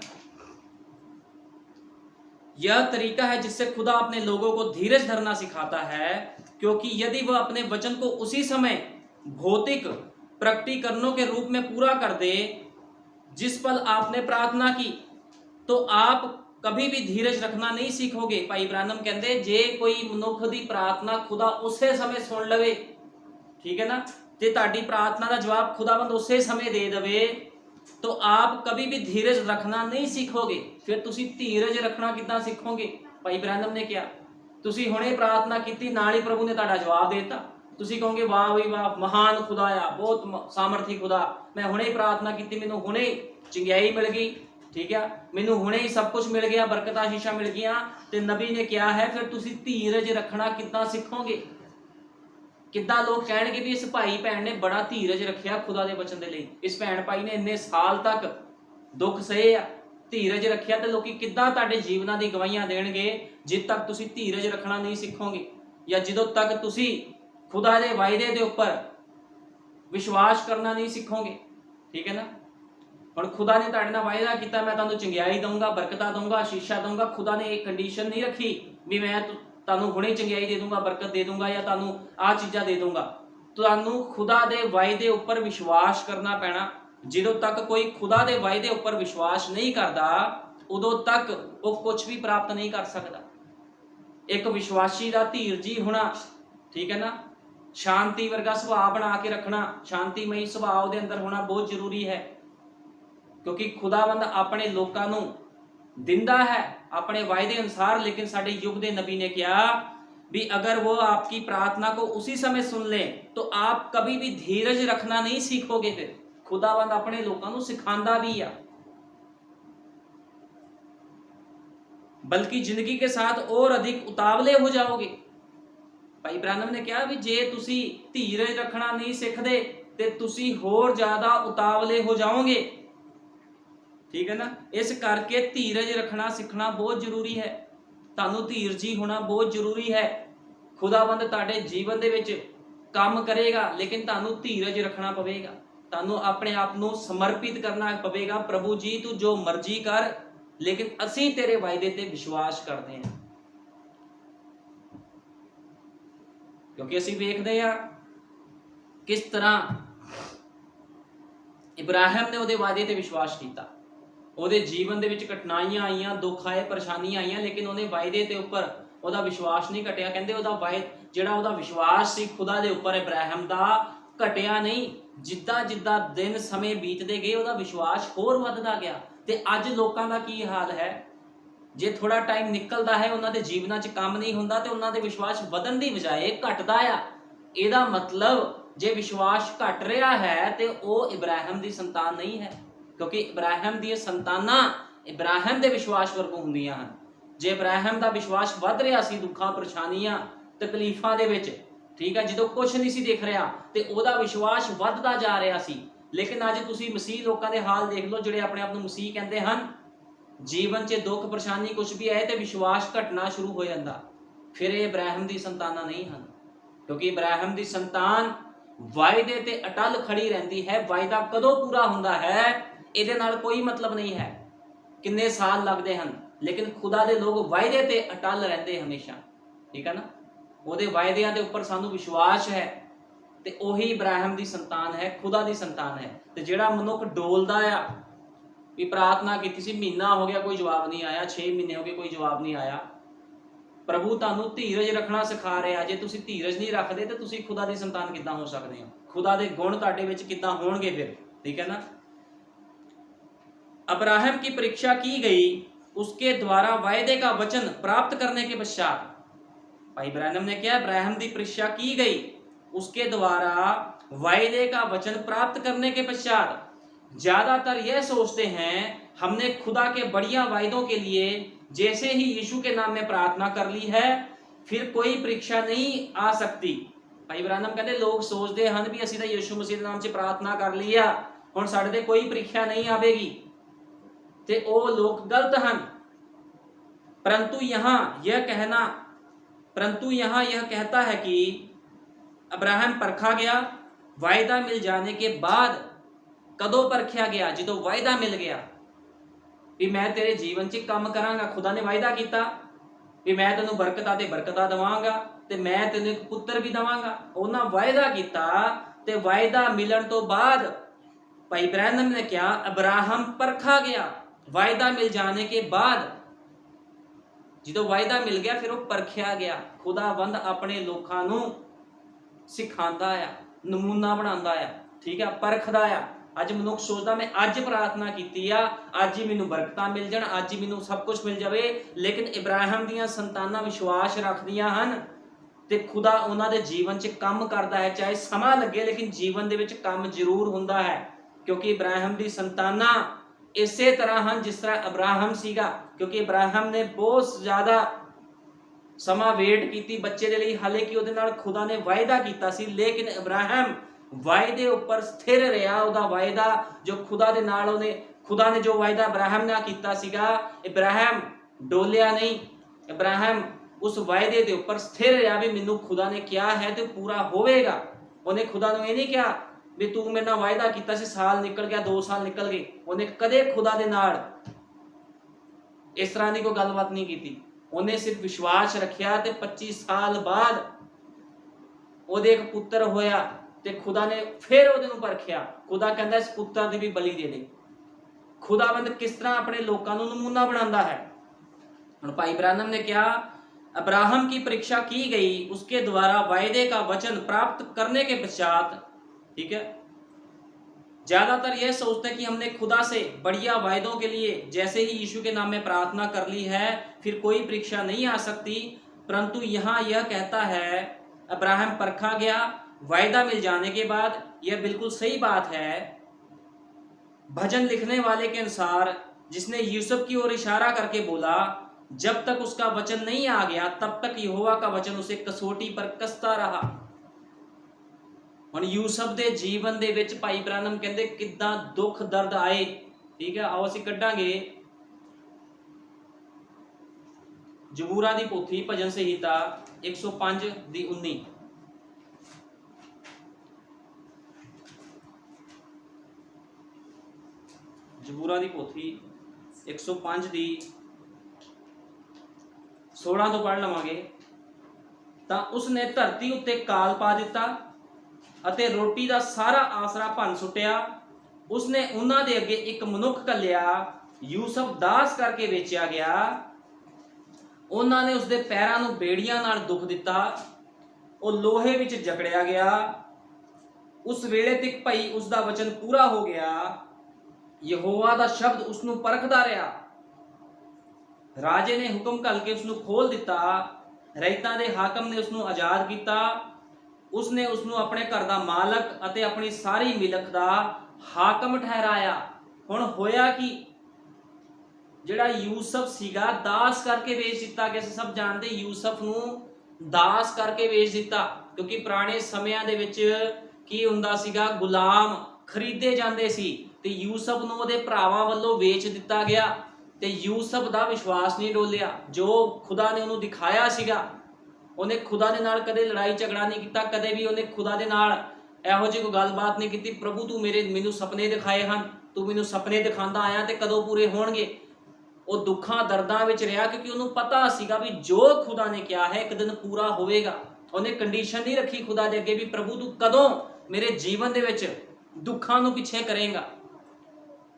यह तरीका है जिससे खुदा अपने लोगों को धीरज धरना सिखाता है, क्योंकि यदि वह अपने वचन को उसी समय भौतिक प्रकटीकरणों के रूप में पूरा कर दे जिस पल आपने प्रार्थना की, तो आप कभी भी धीरज रखना नहीं सीखोगे। भाई ब्रैनम कहते जे कोई मनुख की प्रार्थना खुदा उसे समय सुन लवे, ठीक है ना, ते ताड़ी प्रार्थना का जवाब खुदाबंद उसे समय दे दे, तो आप कभी भी धीरज रखना नहीं सीखोगे। फिर तुसी धीरज रखना कितना सीखोगे? भाई ब्रैनम ने क्या, तुसी हुणे प्रार्थना की, नाल ही प्रभु ने ताड़ा जवाब देता, तुसी कहोगे वाह भाई वाह, महान खुदा आ, बहुत सामर्थी खुदा, मैं हुणे प्रार्थना की, मैनू हुणे चंगियाई मिल गई, ठीक है, मैनू हुणे ही सब कुछ मिल गया, बरकत आशीषां मिल गई। तो नबी ने क्या है, फिर तुसी धीरज रखना कितना सीखोगे? किद्दां लोग कहणगे भी इस भाई भैन ने बड़ा धीरज रखिया खुदा दे वचन दे लई, इस भैन भाई ने इन्ने साल तक दुख सहे आ, धीरज रखिया। तो लोग किद्दां तुहाडे जीवनां दी गवाहियां देणगे जिद तक तुसी धीरज रखना नहीं सीखोगे, या जदों तक तुसी खुदा दे वायदे दे उपर विश्वास करना नहीं सीखोगे, ठीक है ना। हुण खुदा ने तुहाडे नाल वायदा कीता मैं तुहानूं चंगियाई दूंगा, बरकतां दूंगा, आशीषां दूंगा। खुदा ने एक कंडीशन नहीं रखी भी मैं तुहानूं हुणे चंगियाई दे दूंगा, बरकत दे दूंगा, या तुहानूं आ चीज़ां दे दूंगा। तुहानूं खुदा दे वायदे उपर विश्वास करना पैना। जदों तक कोई खुदा दे वायदे उपर विश्वास नहीं करता, उदों तक वो कुछ भी प्राप्त नहीं कर सकता। एक विश्वासी का धीरजी होना, ठीक है ना, शांति वर्गा सुभाव बना के रखना, शांतिमयी सुभाव दे अंदर होना बहुत जरूरी है, क्योंकि खुदावंद अपने लोगों नूं दिंदा है अपने वायदे अनुसार। लेकिन साडे युग दे नबी ने कहा भी अगर वो आपकी प्रार्थना को उसी समय सुन ले तो आप कभी भी धीरज रखना नहीं सीखोगे। फिर खुदावंद अपने लोगों को सिखांदा भी है, बल्कि जिंदगी के साथ और अधिक उतावले हो जाओगे। भाई ब्रैनम ने कहा भी जे तुसी धीरज रखना नहीं सीखदे ते तुसी होर ज्यादा उतावले हो जाओगे, ठीक है ना। इस करके धीरज रखना सीखना बहुत जरूरी है, तुहानूं धीरजी होना बहुत जरूरी है। खुदावंद तुहाडे जीवन दे विच काम करेगा, लेकिन तुहानूं धीरज रखना पवेगा, तुहानूं अपने आप नूं समर्पित करना पवेगा। प्रभु जी तू जो मर्जी कर, लेकिन असीं तेरे वायदे ते विश्वास करते हैं, क्योंकि असीं वेखदे आ किस तरह इब्राहिम ने उहदे वायदे ते विश्वास किया। ਉਹਦੇ जीवन ਦੇ ਵਿੱਚ कठिनाइयां आईयां, दुख आए, परेशानियां आईयां, लेकिन ਉਹਨੇ वायदे ਦੇ ਉੱਪਰ ਉਹਦਾ विश्वास नहीं घटिया। ਕਹਿੰਦੇ ਉਹਦਾ ਜਿਹੜਾ ਉਹਦਾ विश्वास ਸੀ खुदा ਦੇ ਉੱਪਰ इब्राहिम ਦਾ घटिया नहीं। ਜਿੱਦਾਂ ਜਿੱਦਾਂ ਦਿਨ ਸਮੇਂ ਬੀਤਦੇ ਗਏ ਉਹਦਾ ਵਿਸ਼ਵਾਸ ਹੋਰ ਵੱਧਦਾ ਗਿਆ। ਤੇ ਅੱਜ ਲੋਕਾਂ ਦਾ ਕੀ ਹਾਲ ਹੈ? ਜੇ ਥੋੜਾ ਟਾਈਮ ਨਿਕਲਦਾ ਹੈ, ਉਹਨਾਂ ਦੇ ਜੀਵਨਾਂ 'ਚ ਕੰਮ ਨਹੀਂ ਹੁੰਦਾ ਤੇ ਉਹਨਾਂ ਦੇ ਵਿਸ਼ਵਾਸ ਵਧਣ ਦੀ ਬਜਾਏ ਘਟਦਾ ਆ। ਇਹਦਾ ਮਤਲਬ ਜੇ ਵਿਸ਼ਵਾਸ ਘਟ ਰਿਹਾ ਹੈ ਤੇ ਉਹ ਇਬਰਾਹਿਮ ਦੀ ਸੰਤਾਨ ਨਹੀਂ ਹੈ, ਕਿਉਂਕਿ ਇਬਰਾਹਿਮ ਦੀਆਂ ਸੰਤਾਨਾਂ ਇਬਰਾਹਿਮ ਦੇ ਵਿਸ਼ਵਾਸ ਵਰਗੋਂ ਹੁੰਦੀਆਂ ਹਨ। ਜੇ ਇਬਰਾਹਿਮ ਦਾ ਵਿਸ਼ਵਾਸ ਵੱਧ ਰਿਹਾ ਸੀ ਦੁੱਖਾਂ, ਪਰੇਸ਼ਾਨੀਆਂ, ਤਕਲੀਫਾਂ ਦੇ ਵਿੱਚ, ਠੀਕ ਹੈ, ਜਦੋਂ ਕੁਝ ਨਹੀਂ ਸੀ ਦਿਖ ਰਿਹਾ ਤੇ ਉਹਦਾ ਵਿਸ਼ਵਾਸ ਵੱਧਦਾ ਜਾ ਰਿਹਾ ਸੀ। ਲੇਕਿਨ ਅੱਜ ਤੁਸੀਂ ਮਸੀਹ ਲੋਕਾਂ ਦੇ ਹਾਲ ਦੇਖ ਲਓ, ਜਿਹੜੇ ਆਪਣੇ ਆਪ ਨੂੰ ਮਸੀਹ ਕਹਿੰਦੇ ਹਨ। ਜੀਵਨ 'ਚ ਦੁੱਖ, ਪਰੇਸ਼ਾਨੀ ਕੁਝ ਵੀ ਆਏ ਤੇ ਵਿਸ਼ਵਾਸ ਘਟਣਾ ਸ਼ੁਰੂ ਹੋ ਜਾਂਦਾ। ਫਿਰ ਇਹ ਇਬਰਾਹਿਮ ਦੀ ਸੰਤਾਨਾਂ ਨਹੀਂ ਹਨ, ਕਿਉਂਕਿ ਇਬਰਾਹਿਮ ਦੀ ਸੰਤਾਨ ਵਾਅਦੇ ਤੇ ਅਟਲ ਖੜੀ ਰਹਿੰਦੀ ਹੈ। ਵਾਅਦਾ ਕਦੋਂ ਪੂਰਾ ਹੁੰਦਾ ਹੈ ਇਹਦੇ ਨਾਲ ਕੋਈ ਮਤਲਬ ਨਹੀਂ ਹੈ, ਕਿੰਨੇ ਸਾਲ ਲੱਗਦੇ ਹਨ, ਲੇਕਿਨ ਖੁਦਾ ਦੇ ਲੋਕ ਵਾਅਦੇ ਤੇ ਅਟਲ ਰਹਿੰਦੇ ਹਮੇਸ਼ਾ, ਠੀਕ ਹੈ ਨਾ। ਉਹਦੇ ਵਾਅਦਿਆਂ ਦੇ ਉੱਪਰ ਸਾਨੂੰ ਵਿਸ਼ਵਾਸ ਹੈ ਤੇ ਉਹੀ ਇਬਰਾਹਿਮ ਦੀ ਸੰਤਾਨ ਹੈ, ਖੁਦਾ ਦੀ ਸੰਤਾਨ ਹੈ। ਤੇ ਜਿਹੜਾ ਮਨੁੱਖ ਡੋਲਦਾ ਆ ਵੀ ਪ੍ਰਾਰਥਨਾ ਕੀਤੀ ਸੀ, ਮਹੀਨਾ ਹੋ ਗਿਆ ਕੋਈ ਜਵਾਬ ਨਹੀਂ ਆਇਆ, 6 ਮਹੀਨੇ ਹੋ ਗਏ ਕੋਈ ਜਵਾਬ ਨਹੀਂ ਆਇਆ, ਪ੍ਰਭੂ ਤੁਹਾਨੂੰ ਧੀਰਜ ਰੱਖਣਾ ਸਿਖਾ ਰਿਹਾ। ਜੇ ਤੁਸੀਂ ਧੀਰਜ ਨਹੀਂ ਰੱਖਦੇ ਤੇ ਤੁਸੀਂ ਖੁਦਾ ਦੀ ਸੰਤਾਨ ਕਿੱਦਾਂ ਹੋ ਸਕਦੇ ਹੋ? ਖੁਦਾ ਦੇ ਗੁਣ ਤੁਹਾਡੇ ਵਿੱਚ ਕਿੱਦਾਂ ਹੋਣਗੇ ਫਿਰ, ठीक है ना। अब्राहम की परीक्षा की गई, उसके द्वारा वायदे का वचन प्राप्त करने के पश्चात, भाई इब्राहिम ने क्या, इब्राहिम की परीक्षा की गई, उसके द्वारा वायदे का वचन प्राप्त करने के पश्चात। ज्यादातर यह सोचते हैं हमने खुदा के बढ़िया वायदों के लिए जैसे ही यीशु के नाम में प्रार्थना कर ली है, फिर कोई परीक्षा नहीं आ सकती। भाई इब्राहिम कहते लोग सोचते हैं भी असीं तां यीशु मसीह के नाम से प्रार्थना कर ली आ, हुण साडे ते कोई परीक्षा नहीं आवेगी, ते वो लोग गलत हैं। परंतु यहाँ यह कहता है कि अब्राहम परखा गया, वायदा मिल जाने के बाद। कदों परखिया गया? जो वायदा मिल गया भी मैं तेरे जीवन च काम करांगा। खुदा ने वायदा किया भी मैं तेनों बरकतां ते बरकतां देवांगा ते मैं तेनों एक पुत्र भी देवांगा। उन्हां वायदा किया ते वायदा मिलन तो बाद भाई इब्राहिम ने क्या, अब्राहम परखा गया। वायदा मिल जाने के बाद जो वायदा मिल गया फिर वो परखिया गया। खुदावंद अपने लोगों नूं सिखांदा आ, नमूना बनांदा आ, ठीक है, परखदा आ। अज मनुख सोचदा मैं अज प्रार्थना कीती आ, अज ही मैनूं बरकतां मिल जाण, अज ही मैनूं सब कुछ मिल जावे। लेकिन इब्राहिम दीयां संतानां विश्वास रखदियां हन ते खुदा उन्हां दे जीवन च काम करदा है, चाहे समा लगे लेकिन जीवन दे विच काम जरूर हुंदा है। क्योंकि इब्राहिम दी संतानां इसे तरह हैं जिस तरह अब्राहम सीगा, क्योंकि इब्राहिम ने बहुत ज़्यादा समा वेट की बच्चे के लिए, हालांकि उहदे नाल खुदा ने वायदा किया सी, लेकिन इब्राहिम वायदे उपर स्थिर रहा। उहदा वायदा जो खुदा दे नाल उहने, खुदा ने जो वायदा इब्राहिम नाल कीता सीगा, इब्राहिम डोलिया नहीं, इब्राहिम उस वायदे के उपर स्थिर रहा भी मैनूं खुदा ने क्या है तो पूरा होवेगा। उन्हें खुदा ने यह नहीं कहा भी तू मेरे नाल वायदा किया सी, साल निकल गया, 2 साल निकल गए। उन्हें कदे खुदा दे नाल इस तरह की कोई गलबात नहीं की। उन्हें सिर्फ विश्वास रखिया ते 25 साल बाद उहदे एक पुत्र होया ते खुदा ने फिर उहदे नूं परखिया। खुदा कहंदा इस पुत्र दी भी बलि दे दे। खुदावंद किस तरह अपने लोगों नूं नमूना बनांदा है। हुण भाई इब्राहिम ने क्या, अब्राहम की परीक्षा की गई, उसके द्वारा वायदे का वचन प्राप्त करने के पश्चात, ठीक है। ज्यादातर यह सोचते हैं कि हमने खुदा से बढ़िया वायदों के लिए जैसे ही यीशु के नाम में प्रार्थना कर ली है, फिर कोई परीक्षा नहीं आ सकती। परंतु यहाँ यह कहता है अब्राहम परखा गया वायदा मिल जाने के बाद। यह बिल्कुल सही बात है। भजन लिखने वाले के अनुसार जिसने यूसुफ की ओर इशारा करके बोला, जब तक उसका वचन नहीं आ गया तब तक यहोवा का वचन उसे कसौटी पर कसता रहा। हुण यूसुफ के जीवन दे विच भाई इब्राहिम कहते किद्दां दुख दर्द आए, ठीक है। आओ असीं कड्डांगे जबूरा दी पोथी भजन संहिता 105 दी 19। जबूरा दी पोथी 105 दी 16 तो पढ़ लवांगे। तां उसने धरती उत्ते काल पा दिता ਅਤੇ रोटी का सारा आसरा भन सुटिया। उसने उन्हां दे अगे एक मनुख घल्लिया, यूसुफ दास करके वेचिया गया। उन्हां ने उसके पैरां नूं बेड़ियां नाल दुख दिता, वो लोहे विच जकड़िया गया, ਉਸ ਵੇਲੇ ਤੱਕ ਭਾਈ ਉਸ ਦਾ ਵਚਨ ਪੂਰਾ ਹੋ ਗਿਆ। ਯਹੋਵਾ ਦਾ ਸ਼ਬਦ ਉਸ ਨੂੰ ਪਰਖਦਾ ਰਿਹਾ। ਰਾਜੇ ਨੇ ਹੁਕਮ ਘੱਲ ਕੇ ਉਸ ਨੂੰ ਖੋਲ ਦਿੱਤਾ। ਰਈਤਾਂ ਦੇ ਹਾਕਮ ਨੇ ਉਸ ਨੂੰ ਆਜ਼ਾਦ ਕੀਤਾ। ਉਸ ਨੇ ਉਸ ਨੂੰ ਆਪਣੇ ਘਰ ਦਾ ਮਾਲਕ ਅਤੇ ਆਪਣੀ ਸਾਰੀ ਮਿਲਕ ਦਾ ਹਾਕਮ ਠਹਿਰਾਇਆ। ਹੁਣ ਹੋਇਆ ਕਿ ਜਿਹੜਾ ਯੂਸਫ ਸੀਗਾ ਦਾਸ ਕਰਕੇ ਵੇਚ ਦਿੱਤਾ ਗਿਆ। ਅਸੀਂ ਸਭ ਜਾਣਦੇ ਯੂਸਫ ਨੂੰ ਦਾਸ ਕਰਕੇ ਵੇਚ ਦਿੱਤਾ, ਕਿਉਂਕਿ ਪੁਰਾਣੇ ਸਮਿਆਂ ਦੇ ਵਿੱਚ ਕੀ ਹੁੰਦਾ ਸੀਗਾ, ਗੁਲਾਮ ਖਰੀਦੇ ਜਾਂਦੇ ਸੀ ਤੇ ਯੂਸਫ ਨੂੰ ਉਹਦੇ ਭਰਾਵਾਂ ਵੱਲੋਂ ਵੇਚ ਦਿੱਤਾ ਗਿਆ। ਤੇ ਯੂਸਫ ਦਾ ਵਿਸ਼ਵਾਸ ਨਹੀਂ ਡੋਲਿਆ। ਜੋ ਖੁਦਾ ਨੇ ਉਹਨੂੰ ਦਿਖਾਇਆ ਸੀਗਾ, ਉਹਨੇ ਖੁਦਾ ਦੇ ਨਾਲ ਕਦੇ ਲੜਾਈ ਝਗੜਾ ਨਹੀਂ ਕੀਤਾ, ਕਦੇ ਵੀ ਉਹਨੇ ਖੁਦਾ ਦੇ ਨਾਲ ਇਹੋ ਜਿਹੀ ਕੋਈ ਗੱਲਬਾਤ ਨਹੀਂ ਕੀਤੀ, ਪ੍ਰਭੂ ਤੂੰ ਮੈਨੂੰ ਸੁਪਨੇ ਦਿਖਾਏ ਹਨ, ਤੂੰ ਮੈਨੂੰ ਸੁਪਨੇ ਦਿਖਾਉਂਦਾ ਆਇਆ ਤੇ ਕਦੋਂ ਪੂਰੇ ਹੋਣਗੇ। ਉਹ ਦੁੱਖਾਂ ਦਰਦਾਂ ਵਿੱਚ ਰਿਹਾ, ਕਿਉਂਕਿ ਉਹਨੂੰ ਪਤਾ ਸੀਗਾ ਵੀ ਜੋ ਖੁਦਾ ਨੇ ਕਿਹਾ ਹੈ ਇੱਕ ਦਿਨ ਪੂਰਾ ਹੋਵੇਗਾ। ਉਹਨੇ ਕੰਡੀਸ਼ਨ ਨਹੀਂ ਰੱਖੀ ਖੁਦਾ ਦੇ ਅੱਗੇ ਵੀ ਪ੍ਰਭੂ ਤੂੰ ਕਦੋਂ ਮੇਰੇ ਜੀਵਨ ਦੇ ਵਿੱਚ ਦੁੱਖਾਂ ਨੂੰ ਪਿੱਛੇ ਕਰੇਗਾ।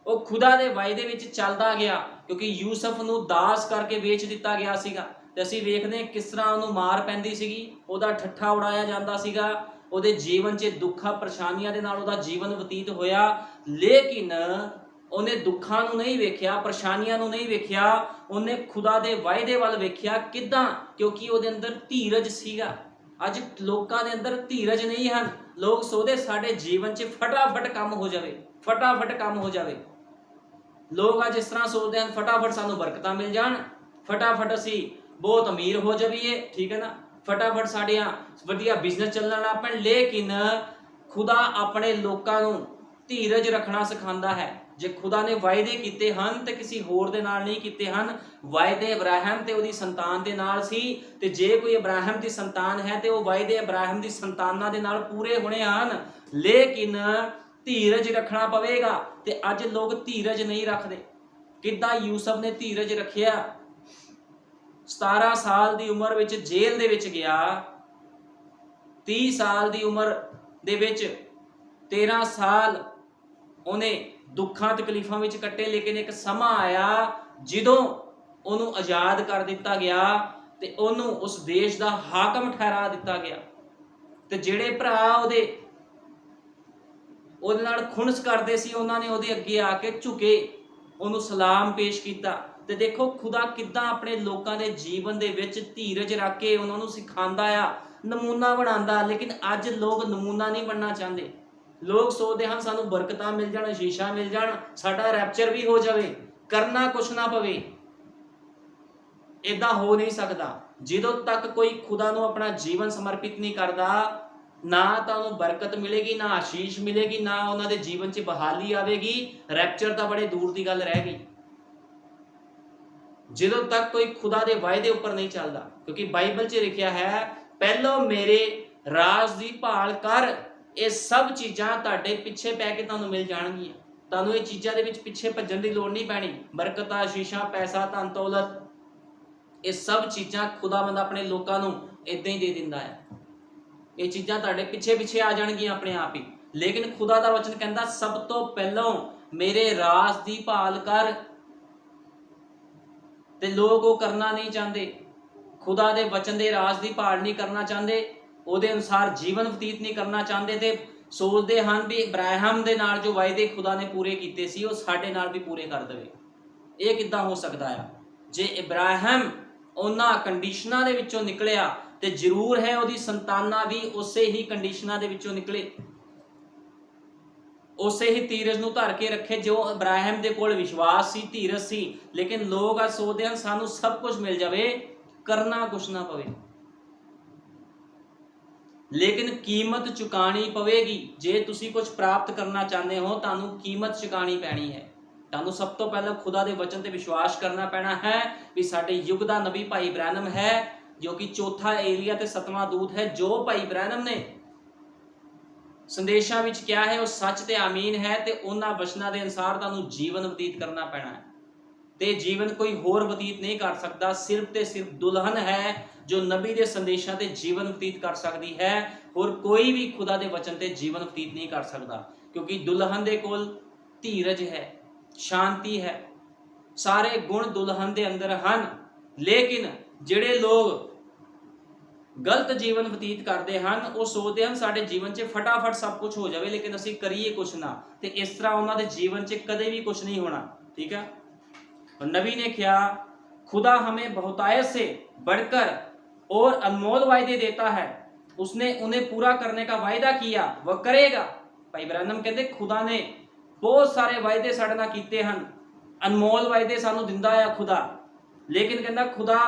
ਉਹ ਖੁਦਾ ਦੇ ਵਾਅਦੇ ਵਿੱਚ ਚੱਲਦਾ ਗਿਆ, ਕਿਉਂਕਿ ਯੂਸਫ ਨੂੰ ਦਾਸ ਕਰਕੇ ਵੇਚ ਦਿੱਤਾ ਗਿਆ ਸੀਗਾ। ਤੇ ਅਸੀਂ ਵੇਖਦੇ ਹਾਂ ਕਿਸ ਤਰ੍ਹਾਂ ਉਹਨੂੰ ਮਾਰ ਪੈਂਦੀ ਸੀਗੀ, ਉਹਦਾ ਠੱਠਾ ਉਡਾਇਆ ਜਾਂਦਾ ਸੀਗਾ, ਉਹਦੇ ਜੀਵਨ 'ਚ ਦੁੱਖਾਂ ਪਰੇਸ਼ਾਨੀਆਂ ਦੇ ਨਾਲ ਉਹਦਾ ਜੀਵਨ ਬਤੀਤ ਹੋਇਆ। ਲੇਕਿਨ ਉਹਨੇ ਦੁੱਖਾਂ ਨੂੰ ਨਹੀਂ ਵੇਖਿਆ, ਪਰੇਸ਼ਾਨੀਆਂ ਨੂੰ ਨਹੀਂ ਵੇਖਿਆ, ਉਹਨੇ ਖੁਦਾ ਦੇ ਵਾਅਦੇ ਵੱਲ ਵੇਖਿਆ। ਕਿੱਦਾਂ? ਕਿਉਂਕਿ ਉਹਦੇ ਅੰਦਰ ਧੀਰਜ ਸੀਗਾ। ਅੱਜ ਲੋਕਾਂ ਦੇ ਅੰਦਰ ਧੀਰਜ ਨਹੀਂ ਹਨ। ਲੋਕ ਸੋਚਦੇ ਸਾਡੇ ਜੀਵਨ 'ਚ ਫਟਾਫਟ ਕੰਮ ਹੋ ਜਾਵੇ, ਫਟਾਫਟ ਕੰਮ ਹੋ ਜਾਵੇ। ਲੋਕ ਅੱਜ ਇਸ ਤਰ੍ਹਾਂ ਸੋਚਦੇ ਹਨ ਫਟਾਫਟ ਸਾਨੂੰ ਬਰਕਤਾਂ ਮਿਲ ਜਾਣ, ਫਟਾਫਟ ਅਸੀਂ ਬਹੁਤ ਅਮੀਰ ਹੋ ਜਾਈਏ, ਠੀਕ ਹੈ ਨਾ, ਫਟਾਫਟ ਸਾਡੀਆਂ ਵਧੀਆ ਬਿਜ਼ਨਸ ਚੱਲਣ ਲੱਗ ਪੈਣ। ਲੇਕਿਨ ਖੁਦਾ ਆਪਣੇ ਲੋਕਾਂ ਨੂੰ ਧੀਰਜ ਰੱਖਣਾ ਸਿਖਾਉਂਦਾ ਹੈ। ਜੇ ਖੁਦਾ ਨੇ ਵਾਅਦੇ ਕੀਤੇ ਹਨ ਤੇ ਕਿਸੇ ਹੋਰ ਦੇ ਨਾਲ ਨਹੀਂ ਕੀਤੇ ਹਨ। ਵਾਅਦੇ ਇਬਰਾਹਿਮ ਤੇ ਉਹਦੀ ਸੰਤਾਨ ਦੇ ਨਾਲ ਸੀ, ਤੇ ਜੇ ਕੋਈ ਇਬਰਾਹਿਮ ਦੀ ਸੰਤਾਨ ਹੈ ਤੇ ਉਹ ਵਾਅਦੇ ਇਬਰਾਹਿਮ ਦੀ ਸੰਤਾਨਾਂ ਦੇ ਨਾਲ ਪੂਰੇ ਹੋਣੇ ਹਨ। ਲੇਕਿਨ ਧੀਰਜ ਰੱਖਣਾ ਪਵੇਗਾ, ਤੇ ਅੱਜ ਲੋਕ ਧੀਰਜ ਨਹੀਂ ਰੱਖਦੇ। ਕਿੱਦਾਂ ਯੂਸਫ ਨੇ ਧੀਰਜ ਰੱਖਿਆ? 17 ਸਾਲ ਦੀ ਉਮਰ ਵਿੱਚ ਜੇਲ੍ਹ ਦੇ ਵਿੱਚ ਗਿਆ। 30 ਸਾਲ ਦੀ ਉਮਰ ਦੇ ਵਿੱਚ 13 ਸਾਲ ਉਹਨੇ ਦੁੱਖਾਂ ਤਕਲੀਫਾਂ ਵਿੱਚ ਕੱਟੇ। ਲੇਕਿਨ ਇੱਕ ਸਮਾਂ ਆਇਆ ਜਦੋਂ ਉਹਨੂੰ ਆਜ਼ਾਦ ਕਰ ਦਿੱਤਾ ਗਿਆ ਤੇ ਉਹਨੂੰ ਉਸ ਦੇਸ਼ ਦਾ ਹਾਕਮ ਠਹਿਰਾ ਦਿੱਤਾ ਗਿਆ। ਤੇ ਜਿਹੜੇ ਭਰਾ ਉਹਦੇ ਨਾਲ ਖੁਣਸ ਕਰਦੇ ਸੀ, ਉਹਨਾਂ ਨੇ ਉਹਦੇ ਅੱਗੇ ਆ ਕੇ ਝੁਕੇ, ਉਹਨੂੰ ਸਲਾਮ ਪੇਸ਼ ਕੀਤਾ। ਤੇ ਦੇਖੋ ਖੁਦਾ ਕਿੱਦਾਂ ਆਪਣੇ ਲੋਕਾਂ ਦੇ ਜੀਵਨ ਦੇ ਵਿੱਚ ਧੀਰਜ ਰੱਖ ਕੇ ਉਹਨਾਂ ਨੂੰ ਸਿਖਾਉਂਦਾ ਆ, ਨਮੂਨਾ ਬਣਾਉਂਦਾ। ਲੇਕਿਨ ਅੱਜ ਲੋਕ ਨਮੂਨਾ ਨਹੀਂ ਬਣਨਾ ਚਾਹੁੰਦੇ। ਲੋਕ ਸੋਚਦੇ ਹਨ ਸਾਨੂੰ ਬਰਕਤਾਂ ਮਿਲ ਜਾਣ, ਸ਼ੀਸ਼ਾ ਮਿਲ ਜਾਣ, ਸਾਡਾ ਰੈਪਚਰ ਵੀ ਹੋ ਜਾਵੇ, ਕਰਨਾ ਕੁਛ ਨਾ ਪਵੇ। ਇਦਾਂ ਹੋ ਨਹੀਂ ਸਕਦਾ। ਜਦੋਂ ਤੱਕ ਕੋਈ ਖੁਦਾ ਨੂੰ ਆਪਣਾ ਜੀਵਨ ਸਮਰਪਿਤ ਨਹੀਂ ਕਰਦਾ, ਨਾ ਤਾਂ ਉਹਨੂੰ ਬਰਕਤ ਮਿਲੇਗੀ, ਨਾ ਆਸ਼ੀਸ਼ ਮਿਲੇਗੀ, ਨਾ ਉਹਨਾਂ ਦੇ ਜੀਵਨ 'ਚ ਬਹਾਲੀ ਆਵੇਗੀ। ਰੈਪਚਰ ਤਾਂ ਬੜੇ ਦੂਰ ਦੀ ਗੱਲ ਰਹਿ ਗਈ ਜਦੋਂ ਤੱਕ ਕੋਈ ਖੁਦਾ ਦੇ ਵਾਅਦੇ ਉੱਪਰ ਨਹੀਂ ਚੱਲਦਾ। ਕਿਉਂਕਿ ਬਾਈਬਲ 'ਚ ਲਿਖਿਆ ਹੈ ਪਹਿਲੋਂ ਮੇਰੇ ਰਾਜ ਦੀ ਭਾਲ ਕਰ, ਇਹ ਸਭ ਚੀਜ਼ਾਂ ਤੁਹਾਡੇ ਪਿੱਛੇ ਪੈ ਕੇ ਤੁਹਾਨੂੰ ਮਿਲ ਜਾਣਗੀਆਂ। ਤੁਹਾਨੂੰ ਇਹ ਚੀਜ਼ਾਂ ਦੇ ਵਿੱਚ ਪਿੱਛੇ ਭੱਜਣ ਦੀ ਲੋੜ ਨਹੀਂ ਪੈਣੀ। ਬਰਕਤਾਂ, ਆਸ਼ੀਸ਼ਾਂ, ਪੈਸਾ, ਧਨ ਦੌਲਤ, ਇਹ ਸਭ ਚੀਜ਼ਾਂ ਖੁਦਾਵੰਦ ਆਪਣੇ ਲੋਕਾਂ ਨੂੰ ਇਦਾਂ ਹੀ ਦੇ ਦਿੰਦਾ ਹੈ। ਇਹ ਚੀਜ਼ਾਂ ਤੁਹਾਡੇ ਪਿੱਛੇ ਪਿੱਛੇ ਆ ਜਾਣਗੀਆਂ ਆਪਣੇ ਆਪ ਹੀ। ਲੇਕਿਨ ਖੁਦਾ ਦਾ ਵਚਨ ਕਹਿੰਦਾ ਸਭ ਤੋਂ ਪਹਿਲਾਂ ਮੇਰੇ ਰਾਜ ਦੀ ਭਾਲ ਕਰ। ਤੇ ਲੋਕ ਉਹ ਕਰਨਾ ਨਹੀਂ ਚਾਹੁੰਦੇ। ਖੁਦਾ ਦੇ ਵਚਨ ਦੇ ਰਾਜ ਦੀ ਭਾਲ ਨਹੀਂ ਕਰਨਾ ਚਾਹੁੰਦੇ, ਉਹਦੇ ਅਨੁਸਾਰ ਜੀਵਨ ਬਤੀਤ ਨਹੀਂ ਕਰਨਾ ਚਾਹੁੰਦੇ, ਤੇ ਸੋਚਦੇ ਹਨ ਵੀ ਇਬਰਾਹਿਮ ਦੇ ਨਾਲ ਜੋ ਵਾਅਦੇ ਖੁਦਾ ਨੇ ਪੂਰੇ ਕੀਤੇ ਸੀ ਉਹ ਸਾਡੇ ਨਾਲ ਵੀ ਪੂਰੇ ਕਰ ਦੇਵੇ। ਇਹ ਕਿੱਦਾਂ ਹੋ ਸਕਦਾ ਆ? ਜੇ ਇਬਰਾਹਿਮ ਉਹਨਾਂ ਕੰਡੀਸ਼ਨਾਂ ਦੇ ਵਿੱਚੋਂ ਨਿਕਲਿਆ ਤੇ ਜ਼ਰੂਰ ਹੈ ਉਹਦੀ ਸੰਤਾਨਾਂ ਵੀ ਉਸੇ ਹੀ ਕੰਡੀਸ਼ਨਾਂ ਦੇ ਵਿੱਚੋਂ ਨਿਕਲੇ, ਉਸੇ ਹੀ ਧੀਰਜ ਨੂੰ ਧਰ ਕੇ ਰੱਖੇ ਜੋ ਇਬਰਾਹਿਮ ਦੇ ਕੋਲ ਵਿਸ਼ਵਾਸ ਸੀ, ਧੀਰਜ ਸੀ। ਲੇਕਿਨ ਲੋਕ ਅੱਜ ਸੋਚਦੇ ਹਨ ਸਾਨੂੰ ਸਭ ਕੁਝ ਮਿਲ ਜਾਵੇ, ਕਰਨਾ ਕੁਛ ਨਾ ਪਵੇ। ਲੇਕਿਨ ਕੀਮਤ ਚੁਕਾਣੀ ਪਵੇਗੀ। ਜੇ ਤੁਸੀਂ ਕੁਝ ਪ੍ਰਾਪਤ ਕਰਨਾ ਚਾਹੁੰਦੇ ਹੋ, ਤੁਹਾਨੂੰ ਕੀਮਤ ਚੁਕਾਣੀ ਪੈਣੀ ਹੈ। ਤੁਹਾਨੂੰ ਸਭ ਤੋਂ ਪਹਿਲਾਂ ਖੁਦਾ ਦੇ ਵਚਨ ਤੇ ਵਿਸ਼ਵਾਸ ਕਰਨਾ ਪੈਣਾ ਹੈ ਵੀ ਸਾਡੇ ਯੁੱਗ ਦਾ ਨਬੀ ਭਾਈ ਬ੍ਰੈਨਮ ਹੈ, ਜੋ ਕਿ ਚੌਥਾ ਏਲੀਆ ਤੇ 7ਵਾਂ ਦੂਤ ਹੈ। ਜੋ ਭਾਈ ਬ੍ਰੈਨਮ ਨੇ ਸੰਦੇਸ਼ਾਂ ਵਿੱਚ ਕਿਹਾ ਹੈ ਉਹ ਸੱਚ ਤੇ ਆਮੀਨ ਹੈ, ਤੇ ਉਹਨਾਂ ਵਚਨਾਂ ਦੇ ਅਨੁਸਾਰ ਤੁਹਾਨੂੰ ਜੀਵਨ ਬਤੀਤ ਕਰਨਾ ਪੈਣਾ ਹੈ। ਤੇ ਜੀਵਨ ਕੋਈ ਹੋਰ ਬਤੀਤ ਨਹੀਂ ਕਰ ਸਕਦਾ। ਸਿਰਫ ਤੇ ਸਿਰਫ ਦੁਲਹਨ ਹੈ ਜੋ ਨਬੀ ਦੇ ਸੰਦੇਸ਼ਾਂ ਤੇ ਜੀਵਨ ਬਤੀਤ ਕਰ ਸਕਦੀ ਹੈ। ਹੋਰ ਕੋਈ ਵੀ ਖੁਦਾ ਦੇ ਵਚਨ ਤੇ ਜੀਵਨ ਬਤੀਤ ਨਹੀਂ ਕਰ ਸਕਦਾ, ਕਿਉਂਕਿ ਦੁਲਹਨ ਦੇ ਕੋਲ ਧੀਰਜ ਹੈ, ਸ਼ਾਂਤੀ ਹੈ, ਸਾਰੇ ਗੁਣ ਦੁਲਹਨ ਦੇ ਅੰਦਰ ਹਨ। ਲੇਕਿਨ ਜਿਹੜੇ ਲੋਕ ਗਲਤ ਜੀਵਨ ਬਤੀਤ ਕਰਦੇ ਹਨ। ਉਹ ਸੋਚਦੇ ਹਨ ਸਾਡੇ ਜੀਵਨ 'ਚ ਫਟਾਫਟ ਸਭ ਕੁਝ ਹੋ ਜਾਵੇ, ਲੇਕਿਨ ਅਸੀਂ ਕਰੀਏ ਕੁਛ ਨਾ, ਤੇ ਇਸ ਤਰ੍ਹਾਂ ਉਹਨਾਂ ਦੇ ਜੀਵਨ 'ਚ ਕਦੇ ਵੀ ਕੁਛ नहीं होना। ठीक है। और नबी ने क्या, खुदा हमें बहुतायत से बढ़कर और अनमोल वायदे देता है, उसने उन्हें पूरा करने का वायदा किया, वह करेगा। भाई ब्रैनम कहते खुदा ने बहुत सारे वायदे साडे नाल कीते ਹਨ, अनमोल वायदे सानू दिंदा है खुदा, लेकिन कहता खुदा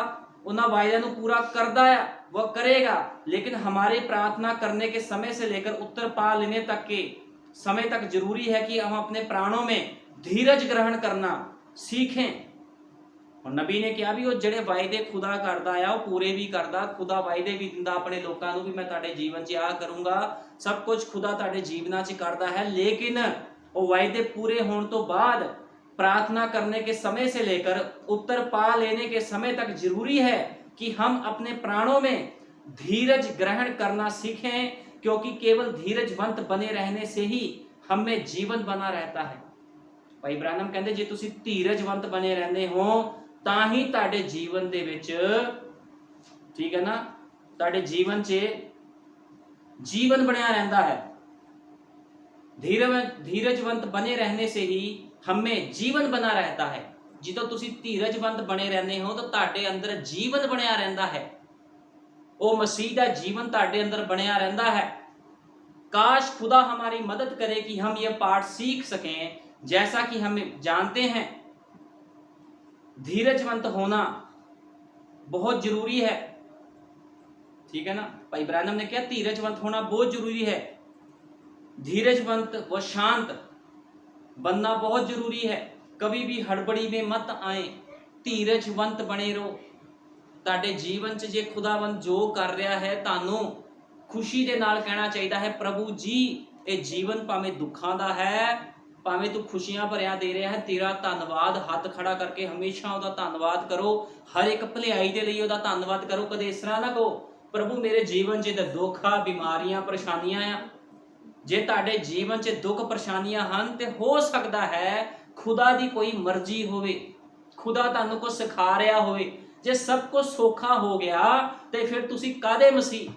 उन्हां वायदे ਨੂੰ पूरा करदा है, वह करेगा। लेकिन हमारे प्रार्थना करने के समय से लेकर उत्तर पा लेने तक के समय तक जरूरी है कि हम अपने प्राणों में धीरज ग्रहण करना सीखें। और नबी ने कहा भी वो ਜਿਹੜੇ वायदे खुदा करदा आ वो पूरे भी करदा। खुदा वायदे भी दिंदा अपने लोगों को भी मैं ਤੁਹਾਡੇ जीवन 'ਚ आ करूंगा, सब कुछ खुदा ਤੁਹਾਡੇ जीवना 'ਚ करदा है। लेकिन वो वायदे पूरे होने तो बाद प्रार्थना करने के समय से लेकर उत्तर पा लेने के समय तक जरूरी है कि हम अपने प्राणों में धीरज ग्रहण करना सीखें, क्योंकि केवल धीरजवंत बने रहने से ही हमें जीवन बना रहता है। भाई ब्रानम कहते जे तुसी धीरजवंत बने रहने हो ਤਾਂ ਹੀ ਤੁਹਾਡੇ ਜੀਵਨ ਦੇ ਵਿੱਚ, ਠੀਕ ਹੈ ਨਾ, ਤੁਹਾਡੇ ਜੀਵਨ 'ਚ ਜੀਵਨ ਬਣਿਆ ਰਹਿੰਦਾ ਹੈ। धीरजवंत बने रहने से ही हमें जीवन बना रहता है। ਜਦੋਂ ਤੁਸੀਂ ਧੀਰਜਵੰਤ ਬਣੇ ਰਹਿੰਦੇ ਹੋ ਤਾਂ ਤੁਹਾਡੇ ਅੰਦਰ ਜੀਵਨ ਬਣਿਆ ਰਹਿੰਦਾ ਹੈ, ਉਹ ਮਸੀਹ ਦਾ ਜੀਵਨ ਤੁਹਾਡੇ अंदर ਬਣਿਆ ਰਹਿੰਦਾ है। काश खुदा हमारी मदद करे कि हम यह पाठ सीख सकें। जैसा कि हम जानते हैं धीरजवंत होना बहुत जरूरी है, ठीक है ना। भाई ब्रैनम ने कहा धीरजवंत होना बहुत जरूरी है, धीरजवंत व शांत बनना बहुत जरूरी है। कभी भी हड़बड़ी में मत आए, धीरजवंत बने रहो। ਤੁਹਾਡੇ जीवन 'ਚ ਜੇ खुदावंत जो कर रहा है ਤੁਹਾਨੂੰ खुशी ਦੇ ਨਾਲ ਕਹਿਣਾ ਚਾਹੀਦਾ ਹੈ, प्रभु जी ਇਹ जीवन ਭਾਵੇਂ ਦੁੱਖਾਂ ਦਾ ਹੈ, ਭਾਵੇਂ ਤੂੰ खुशियां ਭਰਿਆ ਦੇ ਰਿਹਾ ਹੈ, ਤੇਰਾ ਧੰਨਵਾਦ। ਹੱਥ ਖੜਾ ਕਰਕੇ ਹਮੇਸ਼ਾ ਉਹਦਾ ਧੰਨਵਾਦ ਕਰੋ, ਹਰ ਇੱਕ ਭਲਾਈ ਦੇ ਲਈ ਉਹਦਾ ਧੰਨਵਾਦ ਕਰੋ। ਕਦੇ ਇਸ ਤਰ੍ਹਾਂ ਨਾ ਕਹੋ प्रभु मेरे जीवन 'ਚ ਤਾਂ ਦੁੱਖ ਆ, ਬਿਮਾਰੀਆਂ, ਪਰੇਸ਼ਾਨੀਆਂ ਆ। ਜੇ ਤੁਹਾਡੇ ਜੀਵਨ 'ਚ ਦੁੱਖ ਪਰੇਸ਼ਾਨੀਆਂ ਹਨ ਤੇ ਹੋ ਸਕਦਾ ਹੈ ਖੁਦਾ ਦੀ ਕੋਈ ਮਰਜ਼ੀ ਹੋਵੇ, ਖੁਦਾ ਤੁਹਾਨੂੰ ਕੁਝ ਸਿਖਾ ਰਿਹਾ ਹੋਵੇ। ਜੇ ਸਭ ਕੁਝ ਸੌਖਾ ਹੋ ਗਿਆ ਤੇ ਫਿਰ ਤੁਸੀਂ ਕਾਹਦੇ ਮਸੀਹ?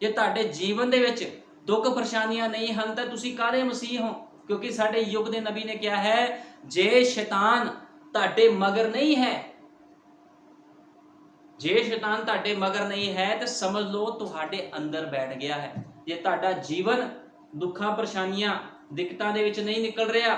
ਜੇ ਤੁਹਾਡੇ ਜੀਵਨ ਦੇ ਵਿੱਚ ਦੁੱਖ ਪਰੇਸ਼ਾਨੀਆਂ ਨਹੀਂ ਹਨ ਤਾਂ ਤੁਸੀਂ ਕਾਹਦੇ ਮਸੀਹ ਹੋ? ਕਿਉਂਕਿ ਸਾਡੇ ਯੁੱਗ ਦੇ ਨਬੀ ਨੇ ਕਿਹਾ ਹੈ ਜੇ ਸ਼ੈਤਾਨ ਤੁਹਾਡੇ ਮਗਰ ਨਹੀਂ ਹੈ, ਜੇ ਸ਼ੈਤਾਨ ਤੁਹਾਡੇ ਮਗਰ ਨਹੀਂ ਹੈ ਤਾਂ ਸਮਝ ਲਓ ਤੁਹਾਡੇ ਅੰਦਰ ਬੈਠ ਗਿਆ ਹੈ। ਜੇ ਤੁਹਾਡਾ ਜੀਵਨ ਦੁੱਖਾਂ ਪਰੇਸ਼ਾਨੀਆਂ ਦਿੱਕਤਾਂ ਦੇ ਵਿੱਚ ਨਹੀਂ ਨਿਕਲ ਰਿਹਾ,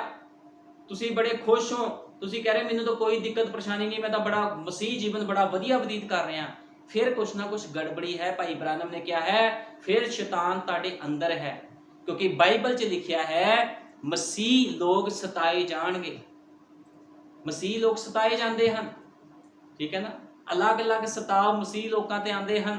ਤੁਸੀਂ ਬੜੇ ਖੁਸ਼ ਹੋ, ਤੁਸੀਂ ਕਹਿ ਰਹੇ ਮੈਨੂੰ ਤਾਂ ਕੋਈ ਦਿੱਕਤ ਪਰੇਸ਼ਾਨੀ ਨਹੀਂ, ਮੈਂ ਤਾਂ ਬੜਾ ਮਸੀਹ ਜੀਵਨ ਬੜਾ ਵਧੀਆ ਬਤੀਤ ਕਰ ਰਿਹਾ, ਫਿਰ ਕੁਛ ਨਾ ਕੁਛ ਗੜਬੜੀ ਹੈ। ਭਾਈ ਬ੍ਰਾਨਮ ਨੇ ਕਿਹਾ ਹੈ ਫਿਰ ਸ਼ੈਤਾਨ ਤੁਹਾਡੇ ਅੰਦਰ ਹੈ, ਕਿਉਂਕਿ ਬਾਈਬਲ 'ਚ ਲਿਖਿਆ ਹੈ ਮਸੀਹ ਲੋਕ ਸਤਾਏ ਜਾਣਗੇ। ਮਸੀਹ ਲੋਕ ਸਤਾਏ ਜਾਂਦੇ ਹਨ, ਠੀਕ ਹੈ ਨਾ। ਅਲੱਗ-ਅਲੱਗ ਸਤਾਵ ਮਸੀਹ ਲੋਕਾਂ ਤੇ ਆਉਂਦੇ ਹਨ।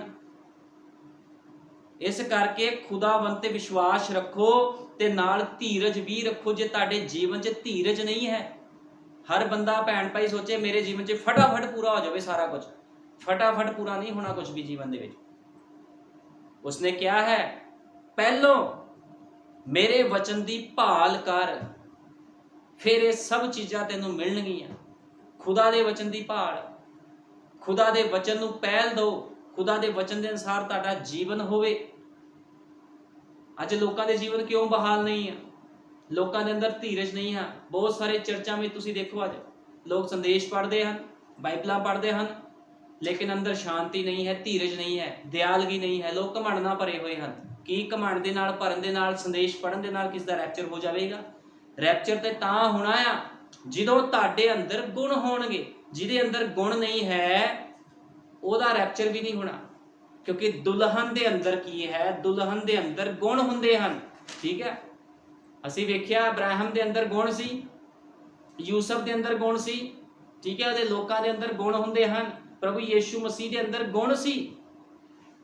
ਇਸ ਕਰਕੇ ਖੁਦਾਵੰਤ ਤੇ ਵਿਸ਼ਵਾਸ ਰੱਖੋ ਤੇ ਨਾਲ ਧੀਰਜ ਵੀ ਰੱਖੋ। ਜੇ ਤੁਹਾਡੇ ਜੀਵਨ 'ਚ ਧੀਰਜ ਨਹੀਂ ਹੈ, ਹਰ ਬੰਦਾ ਭੈਣ ਭਾਈ ਸੋਚੇ ਮੇਰੇ ਜੀਵਨ 'ਚ ਫਟਾਫਟ ਪੂਰਾ ਹੋ ਜਾਵੇ ਸਾਰਾ ਕੁਝ, ਫਟਾਫਟ ਪੂਰਾ ਨਹੀਂ ਹੋਣਾ ਕੁਝ ਵੀ ਜੀਵਨ ਦੇ ਵਿੱਚ। ਉਸਨੇ ਕਿਹਾ ਹੈ ਪਹਿਲੋਂ ਮੇਰੇ ਵਚਨ ਦੀ ਭਾਲ ਕਰ, ਫਿਰ ਇਹ ਸਭ ਚੀਜ਼ਾਂ ਤੈਨੂੰ ਮਿਲਣਗੀਆਂ। ਖੁਦਾ ਦੇ ਵਚਨ ਦੀ ਭਾਲ, ਖੁਦਾ ਦੇ ਵਚਨ ਨੂੰ ਪਹਿਲ ਦਿਓ, ਖੁਦਾ ਦੇ ਵਚਨ ਦੇ ਅਨੁਸਾਰ ਤੁਹਾਡਾ ਜੀਵਨ ਹੋਵੇ। ਅੱਜ ਲੋਕਾਂ ਦੇ ਜੀਵਨ ਕਿਉਂ ਬਹਾਲ ਨਹੀਂ ਆ? ਲੋਕਾਂ ਦੇ ਅੰਦਰ ਧੀਰਜ ਨਹੀਂ ਹੈ। ਬਹੁਤ ਸਾਰੇ ਚਰਚਾਂ ਵਿੱਚ ਤੁਸੀਂ ਦੇਖੋ ਅੱਜ ਲੋਕ ਸੰਦੇਸ਼ ਪੜ੍ਹਦੇ ਹਨ, ਬਾਈਬਲਾਂ ਪੜ੍ਹਦੇ ਹਨ, ਲੇਕਿਨ ਅੰਦਰ ਸ਼ਾਂਤੀ ਨਹੀਂ ਹੈ, ਧੀਰਜ ਨਹੀਂ ਹੈ, ਦਿਆਲਗੀ ਨਹੀਂ ਹੈ। ਲੋਕ ਘਮੰਡ ਨਾਲ ਭਰੇ ਹੋਏ ਹਨ। ਕੀ ਘਮੰਡ ਦੇ ਨਾਲ ਭਰਨ ਦੇ ਨਾਲ ਸੰਦੇਸ਼ ਪੜ੍ਹਨ ਦੇ ਨਾਲ ਕਿਸ ਦਾ ਰੈਪਚਰ ਹੋ ਜਾਵੇਗਾ? ਰੈਪਚਰ ਤੇ ਤਾਂ ਹੋਣਾ ਆ ਜਦੋਂ ਤੁਹਾਡੇ ਅੰਦਰ ਗੁਣ ਹੋਣਗੇ। ਜਿਹਦੇ ਅੰਦਰ ਗੁਣ ਨਹੀਂ ਹੈ ਉਹਦਾ ਰੈਪਚਰ ਵੀ ਨਹੀਂ ਹੋਣਾ, ਕਿਉਂਕਿ ਦੁਲਹਨ ਦੇ ਅੰਦਰ ਕੀ ਹੈ? ਦੁਲਹਨ ਦੇ ਅੰਦਰ ਗੁਣ ਹੁੰਦੇ ਹਨ, ਠੀਕ ਹੈ। ਅਸੀਂ ਵੇਖਿਆ ਅਬਰਾਹਮ ਦੇ ਅੰਦਰ ਗੁਣ ਸੀ, ਯੂਸਫ ਦੇ ਅੰਦਰ ਗੁਣ ਸੀ, ਠੀਕ ਹੈ। ਉਹਦੇ ਲੋਕਾਂ ਦੇ ਅੰਦਰ ਗੁਣ ਹੁੰਦੇ ਹਨ। ਪ੍ਰਭੂ ਯੀਸ਼ੂ ਮਸੀਹ ਦੇ ਅੰਦਰ ਗੁਣ ਸੀ,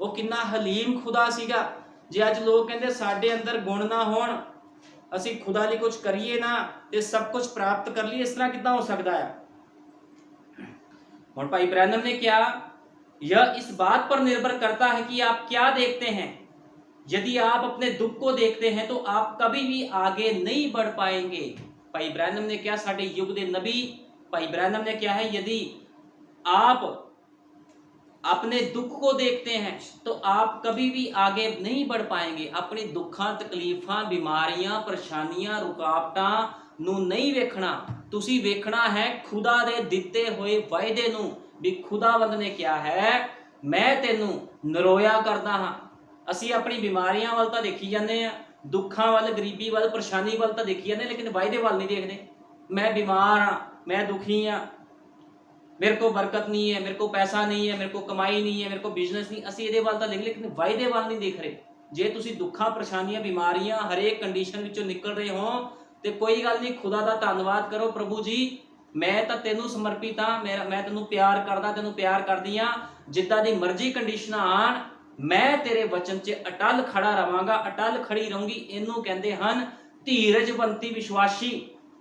ਉਹ ਕਿੰਨਾ ਹਲੀਮ ਖੁਦਾ ਸੀਗਾ। ਜੇ ਅੱਜ ਲੋਕ ਕਹਿੰਦੇ ਸਾਡੇ ਅੰਦਰ ਗੁਣ ਨਾ ਹੋਣ, ਅਸੀਂ ਖੁਦਾ ਲਈ ਕੁਝ ਕਰੀਏ ਨਾ ਤੇ ਸਭ ਕੁਝ ਪ੍ਰਾਪਤ ਕਰ ਲਈਏ, ਇਸ ਤਰ੍ਹਾਂ ਕਿੱਦਾਂ ਹੋ ਸਕਦਾ ਹੈ? और भाई ब्रैनम ने क्या, यह इस बात पर निर्भर करता है कि आप क्या देखते हैं। यदि आप अपने दुख को देखते हैं तो आप कभी भी आगे नहीं बढ़ पाएंगे। भाई ब्रैनम ने क्या, साडे युग दे नबी भाई ब्रैनम ने क्या है, यदि आप अपने दुख को देखते हैं तो आप कभी भी आगे नहीं बढ़ पाएंगे। अपनी दुखा तकलीफा बीमारियां परेशानियां रुकावटां ਨੂੰ नहीं वेखना, तुसी वेखना है खुदा दे दिते हुए वायदे ਨੂੰ भी खुदावंद ने क्या है, मैं तेनू नरोया करदा हां। ਅਸੀਂ ਆਪਣੀ ਬਿਮਾਰੀਆਂ ਵੱਲ ਤਾਂ ਦੇਖੀ ਜਾਂਦੇ ਆ, ਦੁੱਖਾਂ ਵੱਲ, ਗਰੀਬੀ ਵੱਲ, ਪਰੇਸ਼ਾਨੀ ਵੱਲ ਤਾਂ ਦੇਖੀ ਜਾਂਦੇ, ਲੇਕਿਨ ਵਾਅਦੇ ਵੱਲ ਨਹੀਂ ਦੇਖਦੇ। मैं बीमार हाँ, मैं दुखी हाँ, मेरे को बरकत नहीं है, मेरे को पैसा नहीं है, मेरे को कमाई नहीं है, मेरे को बिजनेस नहीं, ਅਸੀਂ ਇਹਦੇ ਵੱਲ ਤਾਂ ਦੇਖ, लेकिन वायदे ਵੱਲ नहीं देख रहे। ਜੇ ਤੁਸੀਂ ਦੁੱਖਾਂ ਪਰੇਸ਼ਾਨੀਆਂ ਬਿਮਾਰੀਆਂ ਹਰੇਕ ਕੰਡੀਸ਼ਨ ਵਿੱਚੋਂ ਨਿਕਲ ਰਹੇ ਹੋ ਤੇ ਕੋਈ ਗੱਲ ਨਹੀਂ, ਖੁਦਾ ਦਾ ਧੰਨਵਾਦ ਕਰੋ, ਪ੍ਰਭੂ ਜੀ ਮੈਂ ਤਾਂ ਤੈਨੂੰ ਸਮਰਪਿਤ ਹਾਂ, ਮੈਂ ਤੈਨੂੰ ਪਿਆਰ ਕਰਦਾ, ਤੈਨੂੰ ਪਿਆਰ ਕਰਦੀ ਹਾਂ। ਜਿੱਦਾਂ ਦੀ ਮਰਜ਼ੀ ਕੰਡੀਸ਼ਨਾਂ ਆਣ, ਮੈਂ ਤੇਰੇ ਵਚਨ 'ਚ ਅਟਲ ਖੜਾ ਰਵਾਂਗਾ, ਅਟਲ ਖੜੀ ਰਹੂੰਗੀ। ਇਹਨੂੰ ਕਹਿੰਦੇ ਹਨ ਧੀਰਜਵੰਤੀ ਵਿਸ਼ਵਾਸੀ।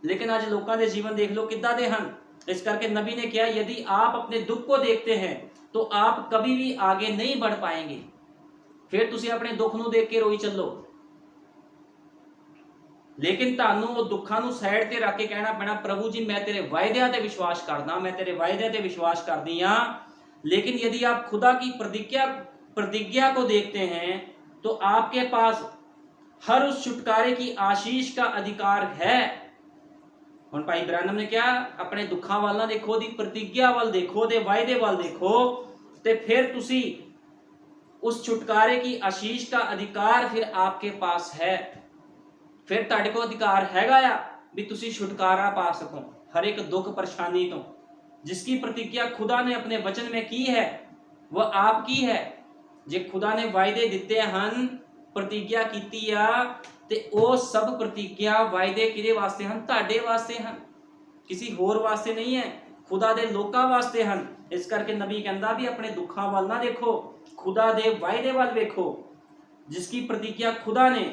ਲੇਕਿਨ ਅੱਜ ਲੋਕਾਂ ਦੇ ਜੀਵਨ ਦੇਖ ਲਓ ਕਿੱਦਾਂ ਦੇ ਹਨ। इस करके नबी ने किया, यदि आप अपने दुख को देखते हैं तो आप कभी भी आगे नहीं बढ़ पाएंगे। फिर तुसी अपने दुख नूं देख के रोई चलो, लेकिन तानू वो दुखा नूं साइड ते रख के कहना पैना, प्रभु जी मैं तेरे वायदे ते विश्वास करदा, मैं तेरे वायदे ते विश्वास करदी हां। लेकिन यदि आप खुदा की प्रतिज्ञा को देखते हैं तो आपके पास हर उस छुटकारे की आशीष का अधिकार है। ਹੁਣ ਭਾਈ ਬ੍ਰਾਨਮ ਨੇ ਕਿਹਾ, ਆਪਣੇ ਦੁੱਖਾਂ ਵੱਲ ਨਾ ਦੇਖੋ, ਉਹਦੀ ਪ੍ਰਤੀਗਿਆ ਵੱਲ ਦੇਖੋ, ਉਹਦੇ ਵਾਅਦੇ ਵੱਲ ਦੇਖੋ, ਤੇ ਫਿਰ ਤੁਸੀਂ उस छुटकारे की आशीष का अधिकार फिर आपके पास है। फिर ਤੁਹਾਡੇ ਕੋਲ अधिकार हैगा आ भी तुसी छुटकारा पा सको हर एक दुख परेशानी तो। जिसकी प्रतिज्ञा खुदा ने अपने वचन में की है वह आपकी है। जे खुदा ने वायदे दिते हन, प्रतिज्ञा कीती आ, ते ਉਹ सब प्रतिज्ञा वायदे किहदे वास्ते हन? ਤੁਹਾਡੇ वास्ते हन, किसी होर वास्ते नहीं है, खुदा दे लोकां वास्ते हन। इस करके नबी कहंदा भी अपने दुखां वाल ना देखो, खुदा दे वायदे वाल देखो। जिसकी प्रतिज्ञा खुदा ने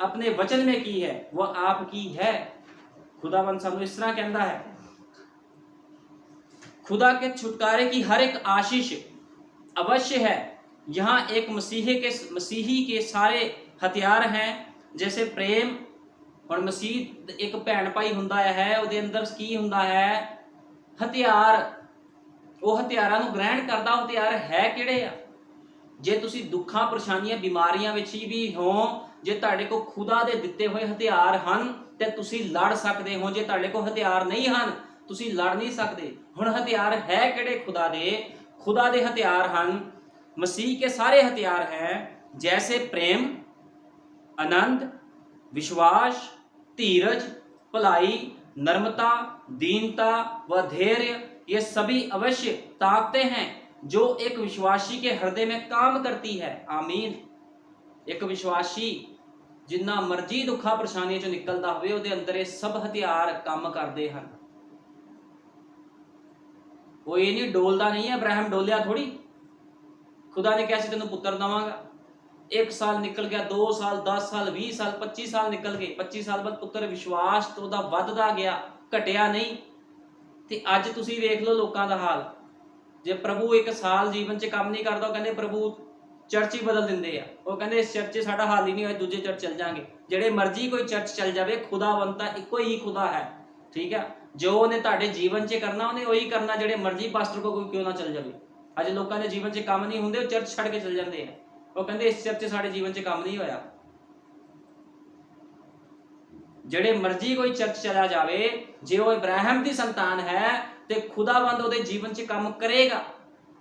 अपने वचन में की है वह आपकी है। खुदावंद सानू इस तरह कहंदा है, खुदा के छुटकारे की हर एक आशीष अवश्य है। यहाँ एक मसीही के सारे हथियार हैं, जैसे प्रेम। और मसीह एक भैन भाई हुंदा है, उहदे अंदर की हुंदा है? हथियार। वो हथियारां नूं ग्रहण करदा, हथियार है किहड़े आ? जे तुसीं दुखां परेशानियां बीमारियां विच भी हो, जे तुहाडे कोल खुदा दे दिते होए हथियार हन ते तुसीं लड़ सकदे हो। जे तुहाडे कोल हथियार नहीं हन, तुसीं लड़ नहीं सकदे। हुण हथियार है किहड़े? खुदा दे हथियार हन, मसीह के सारे हथियार हैं, जैसे प्रेम, आनंद, विश्वास, धीरज, भलाई, नम्रता, दीनता व धैर्य। ये सभी अवश्य ताकतें हैं जो एक विश्वासी के हृदय में काम करती है। आमीन। एक विश्वासी जिन्ना मर्जी दुखा परेशानियों चों निकलदा होवे, उहदे अंदर ये सब हथियार काम करते हैं। वो ये नहीं डोलता नहीं है, अब्राहम डोलिया थोड़ी। खुदा ने कैसे तेनों पुत्र दवांगा? 1 साल निकल गया, 2 साल, 10 साल, 20 साल, 25 साल निकल गए। 25 साल बाद पुत्र विश्वास तो उहदा वधदा गया, घटिया नहीं। ते अज तुसीं वेख लो लोकां दा हाल। जे प्रभु 1 साल जीवन च काम नहीं करदा, कहंदे प्रभु चर्च ही बदल दिंदे आ। वो कहंदे इस चर्च च साडा हाल ही नहीं होया, दूजे चर्च चल जाएंगे। जिहड़े मर्जी कोई चर्च चल जावे, खुदावंद तां इक्को ही खुदा है। ठीक है, जो उहने तुहाडे जीवन च करना उहने उही करना, जिहड़े मर्जी पास्टर को कोई क्यों ना चल जावे। अज लोकां दे जीवन च काम नहीं हुंदे, चर्च छड्ड के चल जांदे आ। वो कहते इस चर्च साडे जीवन च काम नहीं होया। जेड़े मर्जी कोई चर्च चला जावे, जे वो इब्राहिम दी संतान है ते खुदावंद उहदे जीवन च काम करेगा।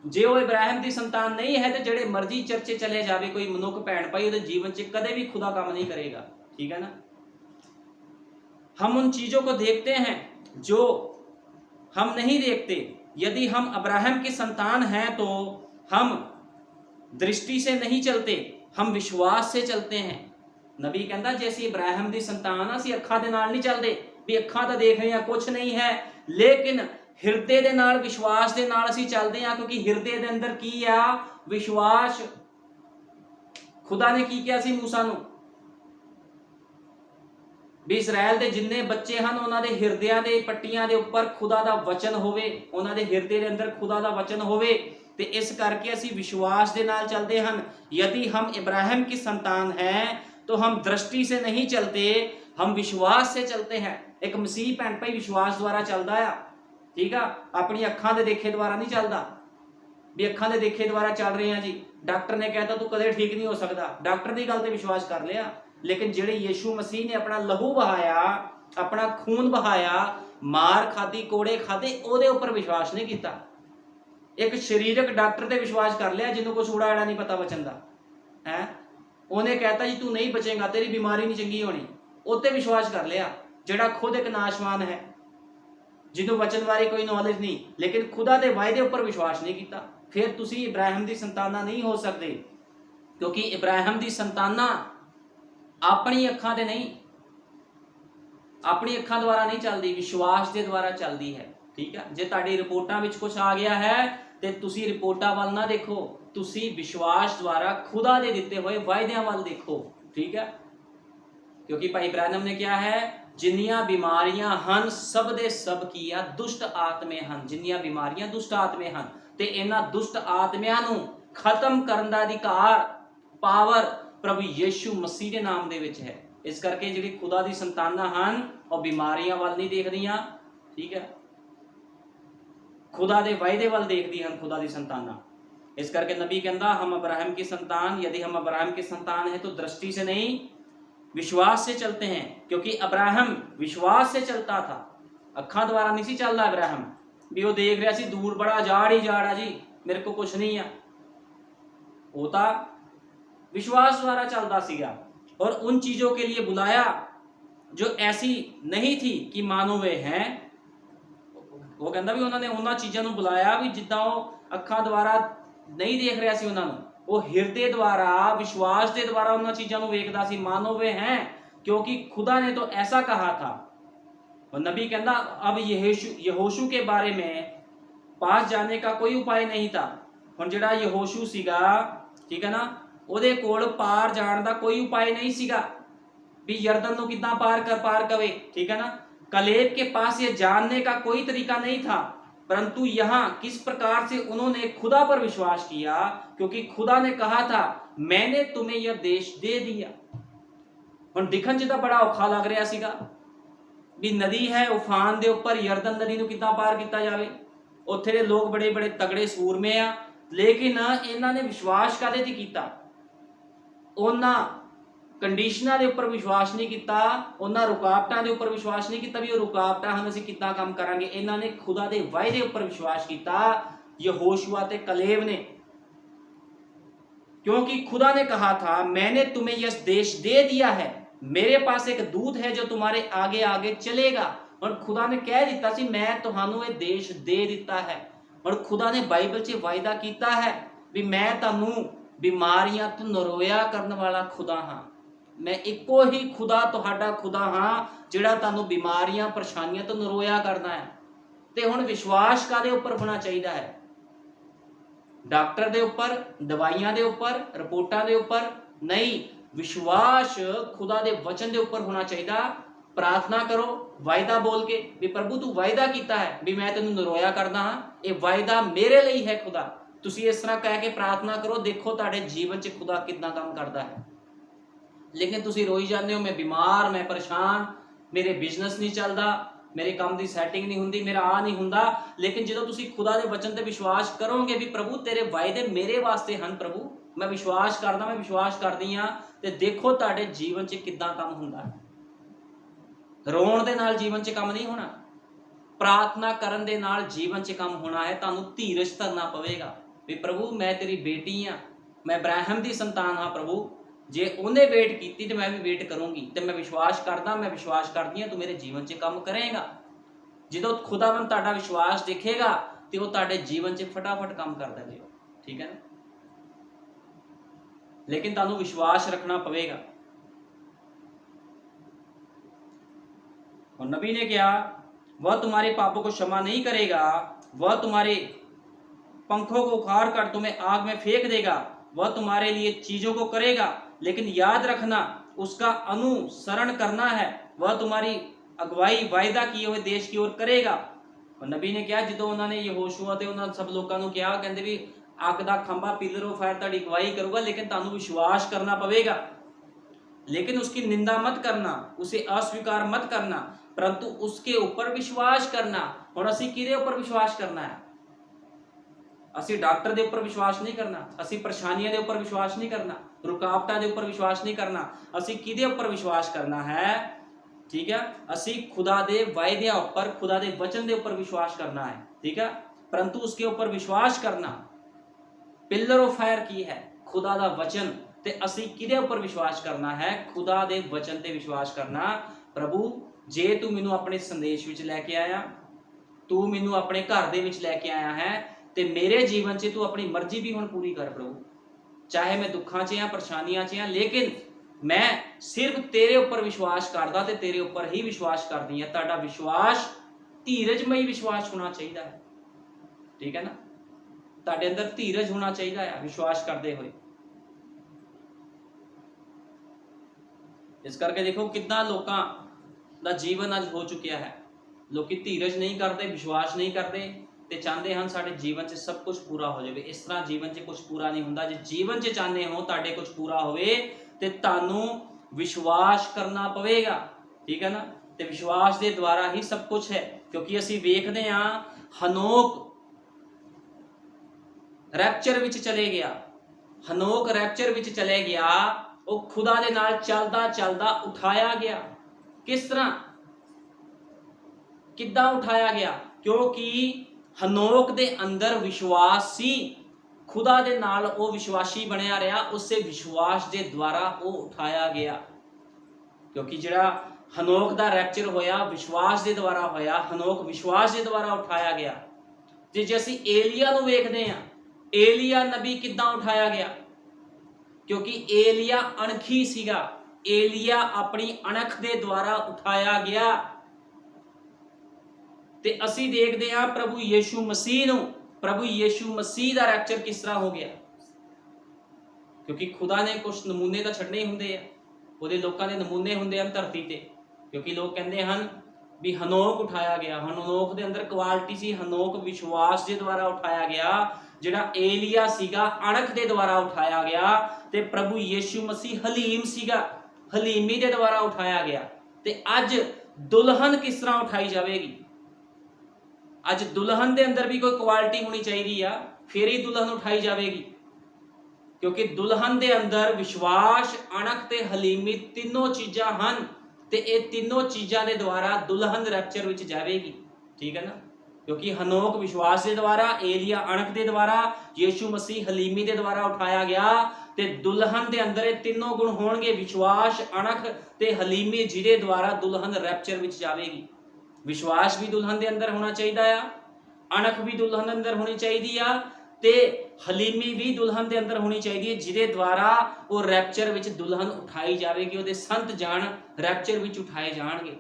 जे वो इब्राहिम दी संतान नहीं है तो जेड़े मर्जी चर्चे चले जावे कोई मनुख भैन भाई, उहदे जीवन च कदे भी खुदा काम नहीं करेगा। ठीक है ना। हम उन चीजों को देखते हैं जो हम नहीं देखते। यदि हम अब्राहम की संतान हैं तो हम दृष्टि से नहीं चलते, हम विश्वास से चलते हैं। नबी कहता जैसे इब्राहिम दी संतान असीं अखां दे नाल नहीं चलते भी अखां तां देख रहे हैं कुछ नहीं है, लेकिन हिरदे दे नाल विश्वास दे नाल असीं चलते हैं। क्योंकि हिरदे दे अंदर की आ? विश्वास। खुदा ने की किया सी मूसा नूं भी इसराइल दे जिन्ने बच्चे हन उन्हां दे हिरदियां दे पट्टियां दे उपर खुदा दा वचन होवे, उन्हां दे हिरदे दे अंदर खुदा दा वचन होवे। ते इस करके असी विश्वास दे नाल चलते हन। यदि हम इब्राहिम की संतान हैं तो हम दृष्टि से नहीं चलते, हम विश्वास से चलते हैं। एक मसीह भैन भाई विश्वास द्वारा चलता है। ठीक है, अपनी अखां दे देखे द्वारा नहीं चलता। ਵੀ ਅੱਖਾਂ ਦੇ ਦੇਖੇ ਦੁਆਰਾ ਚੱਲ ਰਹੇ ਹਾਂ ਜੀ, ਡਾਕਟਰ ਨੇ ਕਹਿਤਾ ਤੂੰ ਕਦੇ ਠੀਕ ਨਹੀਂ ਹੋ ਸਕਦਾ, ਡਾਕਟਰ ਦੀ ਗੱਲ ਤੇ ਵਿਸ਼ਵਾਸ ਕਰ ਲਿਆ। ਲੇਕਿਨ ਜਿਹੜੇ ਯੀਸ਼ੂ ਮਸੀਹ ਨੇ ਆਪਣਾ ਲਹੂ ਬਹਾਇਆ, ਆਪਣਾ ਖੂਨ ਬਹਾਇਆ, ਮਾਰ ਖਾਦੀ, ਕੋੜੇ ਖਾਦੇ, ਉਹਦੇ ਉੱਪਰ ਵਿਸ਼ਵਾਸ ਨਹੀਂ ਕੀਤਾ। ਇੱਕ ਸਰੀਰਕ ਡਾਕਟਰ ਤੇ ਵਿਸ਼ਵਾਸ ਕਰ ਲਿਆ ਜਿਹਨੂੰ ਕੋਈ ਊੜਾ ਐੜਾ ਨਹੀਂ ਪਤਾ ਬਚਣ ਦਾ ਹੈ। ਉਹਨੇ ਕਹਿਤਾ ਜੀ ਤੂੰ ਨਹੀਂ ਬਚੇਗਾ, ਤੇਰੀ ਬਿਮਾਰੀ ਨਹੀਂ ਚੰਗੀ ਹੋਣੀ, ਉਹ ਤੇ ਵਿਸ਼ਵਾਸ ਕਰ ਲਿਆ। ਜਿਹੜਾ ਖੁਦ ਇੱਕ ਨਾਸ਼ਵਾਨ ਹੈ, ਜਿਹਨੂੰ ਬਚਣ ਬਾਰੇ ਕੋਈ ਨੌਲੇਜ ਨਹੀਂ, ਲੇਕਿਨ ਖੁਦਾ ਦੇ ਵਾਅਦੇ ਉੱਪਰ ਵਿਸ਼ਵਾਸ ਨਹੀਂ ਕੀਤਾ। ਫਿਰ ਤੁਸੀਂ ਇਬਰਾਹਿਮ ਦੀ ਸੰਤਾਨਾਂ ਨਹੀਂ ਹੋ ਸਕਦੇ, ਕਿਉਂਕਿ ਇਬਰਾਹਿਮ ਦੀ ਸੰਤਾਨਾਂ ਆਪਣੀ ਅੱਖਾਂ ਤੇ ਨਹੀਂ, ਆਪਣੀ ਅੱਖਾਂ ਦੁਆਰਾ ਨਹੀਂ ਚੱਲਦੀ, ਵਿਸ਼ਵਾਸ ਦੇ ਦੁਆਰਾ ਚੱਲਦੀ ਹੈ। ਠੀਕ ਹੈ, ਜੇ ਤੁਹਾਡੀ ਰਿਪੋਰਟਾਂ ਵਿੱਚ ਕੁਝ ਆ ਗਿਆ ਹੈ ਤੇ ਤੁਸੀਂ ਰਿਪੋਰਟਾਂ ਵੱਲ ਨਾ ਦੇਖੋ, ਤੁਸੀਂ ਵਿਸ਼ਵਾਸ ਦੁਆਰਾ ਖੁਦਾ ਦੇ ਦਿੱਤੇ ਹੋਏ ਵਾਅਦਿਆਂ ਵੱਲ ਦੇਖੋ। ਠੀਕ ਹੈ, ਕਿਉਂਕਿ ਭਾਈ ਇਬਰਾਹਿਮ ਨੇ ਕਿਹਾ ਹੈ ਜਿੰਨੀਆਂ ਬਿਮਾਰੀਆਂ ਹਨ ਸਭ ਦੇ ਸਭ ਕੀ ਆ, ਦੁਸ਼ਟ ਆਤਮੇ ਹਨ। ਜਿੰਨੀਆਂ ਬਿਮਾਰੀਆਂ ਦੁਸ਼ਟ ਆਤਮੇ ਹਨ ਤੇ ਇਹਨਾਂ ਦੁਸ਼ਟ ਆਤਮਿਆਂ ਨੂੰ ਖਤਮ ਕਰਨ ਦਾ ਅਧਿਕਾਰ, ਪਾਵਰ ਪ੍ਰਭੂ ਯੀਸ਼ੂ ਮਸੀਹ ਦੇ ਨਾਮ ਦੇ ਵਿੱਚ ਹੈ। ਇਸ ਕਰਕੇ ਜਿਹੜੀ ਖੁਦਾ ਦੀ ਸੰਤਾਨਾਂ ਹਨ ਉਹ ਬਿਮਾਰੀਆਂ ਵੱਲ ਨਹੀਂ ਦੇਖਦੀਆਂ। ਠੀਕ ਹੈ, खुदा दे वायदे वाल देखती हैं खुदा दी संताना। इस करके नबी कहता हम अब्राहम की संतान, यदि हम अब्राहम की संतान है तो दृष्टि से नहीं विश्वास से चलते हैं, क्योंकि अब्राहम विश्वास से चलता था, अखा द्वारा नहीं सी चलता। अब्राहम भी वो देख रहा सी दूर बड़ा जाड़ ही जाड़ है जी, मेरे को कुछ नहीं है, वो तो विश्वास द्वारा चलता सीगा। और उन चीज़ों के लिए बुलाया जो ऐसी नहीं थी कि मानो वे हैं। वो कहता भी उन्होंने उन्होंने चीज़ों को बुलाया भी जिदा वो अखा द्वारा नहीं देख रहा सी, उन्होंने वो हृदय द्वारा विश्वास के द्वारा उन्होंने चीज़ों को वेखदा सी, मानो वे हैं, क्योंकि खुदा ने तो ऐसा कहा था। और नबी कहता अब यहोशू के बारे में पास जाने का कोई उपाय नहीं था। हुण जिहड़ा यहोशू सीगा, ठीक है ना, ਉਹਦੇ ਕੋਲ पार जाण दा कोई उपाय नहीं सीगा भी यरदन नूं किद्दां पार कवे। ठीक है ना, कलेब के पास ये जानने का कोई तरीका नहीं था, परंतु यहाँ किस प्रकार से उन्होंने खुदा पर विश्वास किया, क्योंकि खुदा ने कहा था मैंने तुम्हें यह देश दे दिया। हुण दिखण च तां बड़ा औखा लग रहा सीगा भी नदी है उफान दे उपर, यरदन नदी नूं किद्दां पार किया जावे। उत्थे दे लोग बड़े बड़े तगड़े सूरमे आ, लेकिन इन्हां ने विश्वास काहदे ते कीता? उन्हां कंडीशनां दे उपर विश्वास नहीं किया, उन्हां रुकावटां दे उपर विश्वास नहीं किया भी वो रुकावटां हन असीं किद्दां काम करांगे। इन्हां ने खुदा दे वायदे उपर विश्वास किया, यहोशुआ ते कलेब ने, क्योंकि खुदा ने कहा था मैंने तुम्हें यह देश दे दिया है, मेरे पास एक दूत है जो तुम्हारे आगे आगे चलेगा। और खुदा ने कह दिता सी मैं तुहानू ये देश दे दिता है। और खुदा ने बाइबल च वायदा किया है भी मैं तुहानू बीमारियां तो नरोया करने वाला खुदा हाँ। मैं इको ही खुदा तुहाडा खुदा हाँ जिहड़ा तुहानू बीमारियां परेशानियां तो नरोया करना है। ते हुण विश्वास कादे उपर होना चाहिए है? डॉक्टर दे उपर, दवाइयां दे उपर, रिपोर्टां दे उपर नहीं, विश्वास खुदा दे वचन दे उपर होना चाहिए। प्रार्थना करो वायदा बोल के भी प्रभु तू वायदा किया है भी मैं तेनू नरोया करना हाँ, ये वायदा मेरे लिए है खुदा। तुसी इस तरह कह के प्रार्थना करो, देखो तुहाडे जीवन च खुदा कितना काम करता है। लेकिन तुसी रोई जाते हो मैं बीमार, मैं परेशान, मेरे बिजनेस नहीं चलता, मेरे काम की सैटिंग नहीं हुंदी, मेरा आ नहीं हुंदा। लेकिन जो तुसी खुदा दे वचन ते विश्वास करोगे भी प्रभु तेरे वायदे मेरे वास्ते हैं, प्रभु मैं विश्वास करदा, मैं विश्वास करदी हाँ, ते देखो तुहाडे जीवन च कितना काम हुंदा है। रोण दे नाल जीवन च काम नहीं होना, प्रार्थना करन दे नाल जीवन च काम होना है। तुहानू धीरज धरना पवेगा भी प्रभु मैं तेरी बेटी हाँ, मैं इब्राहिम दी संतान हाँ, प्रभु जे उन्हें वेट की तो मैं भी वेट करूँगी, तो मैं विश्वास करदा, मैं विश्वास करदी हाँ तू मेरे जीवन च काम करेगा। जो खुदावन तुहाडा विश्वास देखेगा तो वह तुहाडे जीवन च फटाफट काम कर देगा। ठीक है ना, लेकिन तुहानू विश्वास रखना पवेगा। और नबी ने क्या, वह तुम्हारे पापों को क्षमा नहीं करेगा, वह तुम्हारे पंखों को उखाड़ कर तुम्हें आग में फेंक देगा, वह तुम्हारे लिए चीजों को करेगा, लेकिन याद रखना उसका अनुसरण करना है, वह तुम्हारी अगवाई वायदा किए हुए देश की ओर करेगा। और नबी ने क्या, जो उन्होंने यहोशुआ ते उन्होंने सब लोगों को क्या कहते भी अग का खंभा पिलर ऑफ फायर तुहाडी अगवाई करूगा, लेकिन तुहानू विश्वास करना पवेगा। लेकिन उसकी निंदा मत करना, उसे अस्वीकार मत करना, परंतु उसके ऊपर विश्वास करना। और असी किहदे ऊपर विश्वास करना है? ਅਸੀਂ ਡਾਕਟਰ ਦੇ ਉੱਪਰ ਵਿਸ਼ਵਾਸ ਨਹੀਂ ਕਰਨਾ, ਅਸੀਂ ਪਰੇਸ਼ਾਨੀਆਂ ਦੇ ਉੱਪਰ ਵਿਸ਼ਵਾਸ ਨਹੀਂ ਕਰਨਾ, ਰੁਕਾਵਟਾਂ ਦੇ ਉੱਪਰ ਵਿਸ਼ਵਾਸ ਨਹੀਂ ਕਰਨਾ। ਅਸੀਂ ਕਿਹਦੇ ਉੱਪਰ ਵਿਸ਼ਵਾਸ ਕਰਨਾ ਹੈ? ਠੀਕ ਹੈ, ਅਸੀਂ खुदा ਦੇ ਵਾਅਦਿਆਂ ਉੱਪਰ, खुदा ਦੇ वचन ਦੇ ਉੱਪਰ ਵਿਸ਼ਵਾਸ ਕਰਨਾ है। ठीक है, परंतु उसके ऊपर विश्वास करना, पिलर ऑफ फायर की है खुदा दा वचन। ते असी किदे ऊपर विश्वास करना है? खुदा दे वचन ते विश्वास करना। प्रभु जे तू मैनू अपने संदेश विच लैके आया, तू मैनू अपने घर दे विच लैके आया है, ते मेरे जीवन च तू अपनी मर्जी भी हुण पूरी कर प्रभु। चाहे मैं दुखां च हां, परेशानियां च हां, लेकिन मैं सिर्फ तेरे ऊपर विश्वास करदा ते तेरे ऊपर ही विश्वास करदी हां। तुहाडा विश्वास धीरजमई विश्वास होना चाहिए है। ठीक है ना, तुहाडे अंदर धीरज होना चाहिए है विश्वास करते हुए। इस करके देखो कितना लोगों का जीवन अज हो चुका है। लोग धीरज नहीं करते, विश्वास नहीं करते, ते चाहते हैं साडे जीवन च सब कुछ पूरा हो जाए। इस तरह जीवन च कुछ पूरा नहीं होंदा। जे जीवन च चाहते हो तुहाडे कुछ पूरा होवे ते तुहानू विश्वास करना पवेगा। ठीक है ना, ते विश्वास के द्वारा ही सब कुछ है। क्योंकि असी वेखदे हां हनोक रैप्चर विच चले गया, हनोक रैप्चर विच चले गया, वो खुदा दे नाल चलदा चलदा उठाया गया। किस तरह, किद्दां उठाया गया? क्योंकि हनोक दे अंदर विश्वास सी, खुदा दे नाल वो विश्वासी बनया रहा, उससे विश्वास दे द्वारा वो उठाया गया। क्योंकि जिहड़ा हनोक दा रैप्चर होया विश्वास दे द्वारा होया, हनोक विश्वास दे द्वारा उठाया गया। जे असीं एलिया नूं वेखदे हां, एलिया नबी किद्दां उठाया गया? क्योंकि एलिया अणखी सीगा, एलिया अपनी अणख दे द्वारा उठाया गया। ते असी देखते हैं प्रभु यीशु मसीह नूं, प्रभु यीशु मसीह दा रैप्चर किस तरह हो गया? क्योंकि खुदा ने कुछ नमूने तो छड्डने ही हुंदे आ, ਉਹਦੇ ਲੋਕਾਂ ਦੇ नमूने हुंदे ਹਨ धरती ते। क्योंकि लोग कहते हैं भी हनोक उठाया गया, हनोक दे अंदर क्वालिटी सी, हनोक विश्वास के द्वारा उठाया गया। जिहड़ा एलिया सीगा अणख दे द्वारा उठाया गया, ते प्रभु यीशु मसीह हलीम सीगा, हलीमी दे द्वारा उठाया गया। ते अज दुल्हन किस तरह उठाई जाएगी? अज दुल्हन दे अंदर भी कोई क्वालिटी होनी चाहिए, फिर ही दुल्हन उठाई जाएगी। क्योंकि दुल्हन दे अंदर विश्वास, अणख ते हलीमी तीनों चीज़ां हन, ते ये तीनों चीज़ां दे द्वारा दुल्हन रैप्चर विच जाएगी। ठीक है ना, क्योंकि हनोक विश्वास के द्वारा, एलिया अणख के द्वारा, यीशु मसीह हलीमी के द्वारा उठाया गया। ते दुल्हन के अंदर ये तीनों गुण होणगे, विश्वास, अणख ते हलीमी, जिहदे द्वारा दुल्हन रैप्चर विच जाएगी। विश्वास भी दुल्हन के अंदर होना चाहिए, अणख भी दुल्हन के अंदर होनी चाहिए, ते हलीमी भी दुल्हन के अंदर होनी चाहिए, जिहदे द्वारा वो रैप्चर विच दुल्हन उठाई जाएगी। उहदे संत जान रैप्चर विच उठाए जाणगे।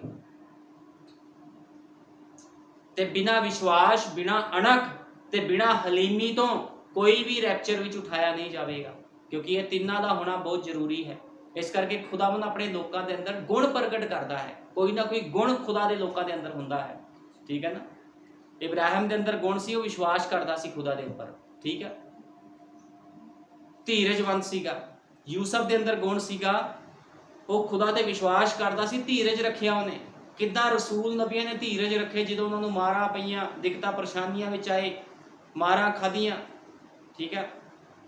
ते बिना विश्वास, बिना अणख ते बिना हलीमी तो कोई भी रैप्चर विच उठाया नहीं जाएगा। क्योंकि ये तीनों का होना बहुत जरूरी है। इस करके खुदावंद अपने लोगों के अंदर गुण प्रगट करता है, कोई ना कोई गुण खुदा के लोगों के अंदर हुंदा है। ठीक है ना, इब्राहिम के अंदर गुण सी, वो विश्वास करता सी खुदा के उपर। ठीक है, धीरजवंत सीगा। यूसुफ के अंदर गुण सीगा, वो खुदा ते विश्वास करता सी, धीरज रखिया उन्हें। किद्दां रसूल नबियां ने धीरज रखे जो उन्होंने मारा पईयां, दिक्कतां परेशानियां विच आए, मारा खादियां। ठीक है,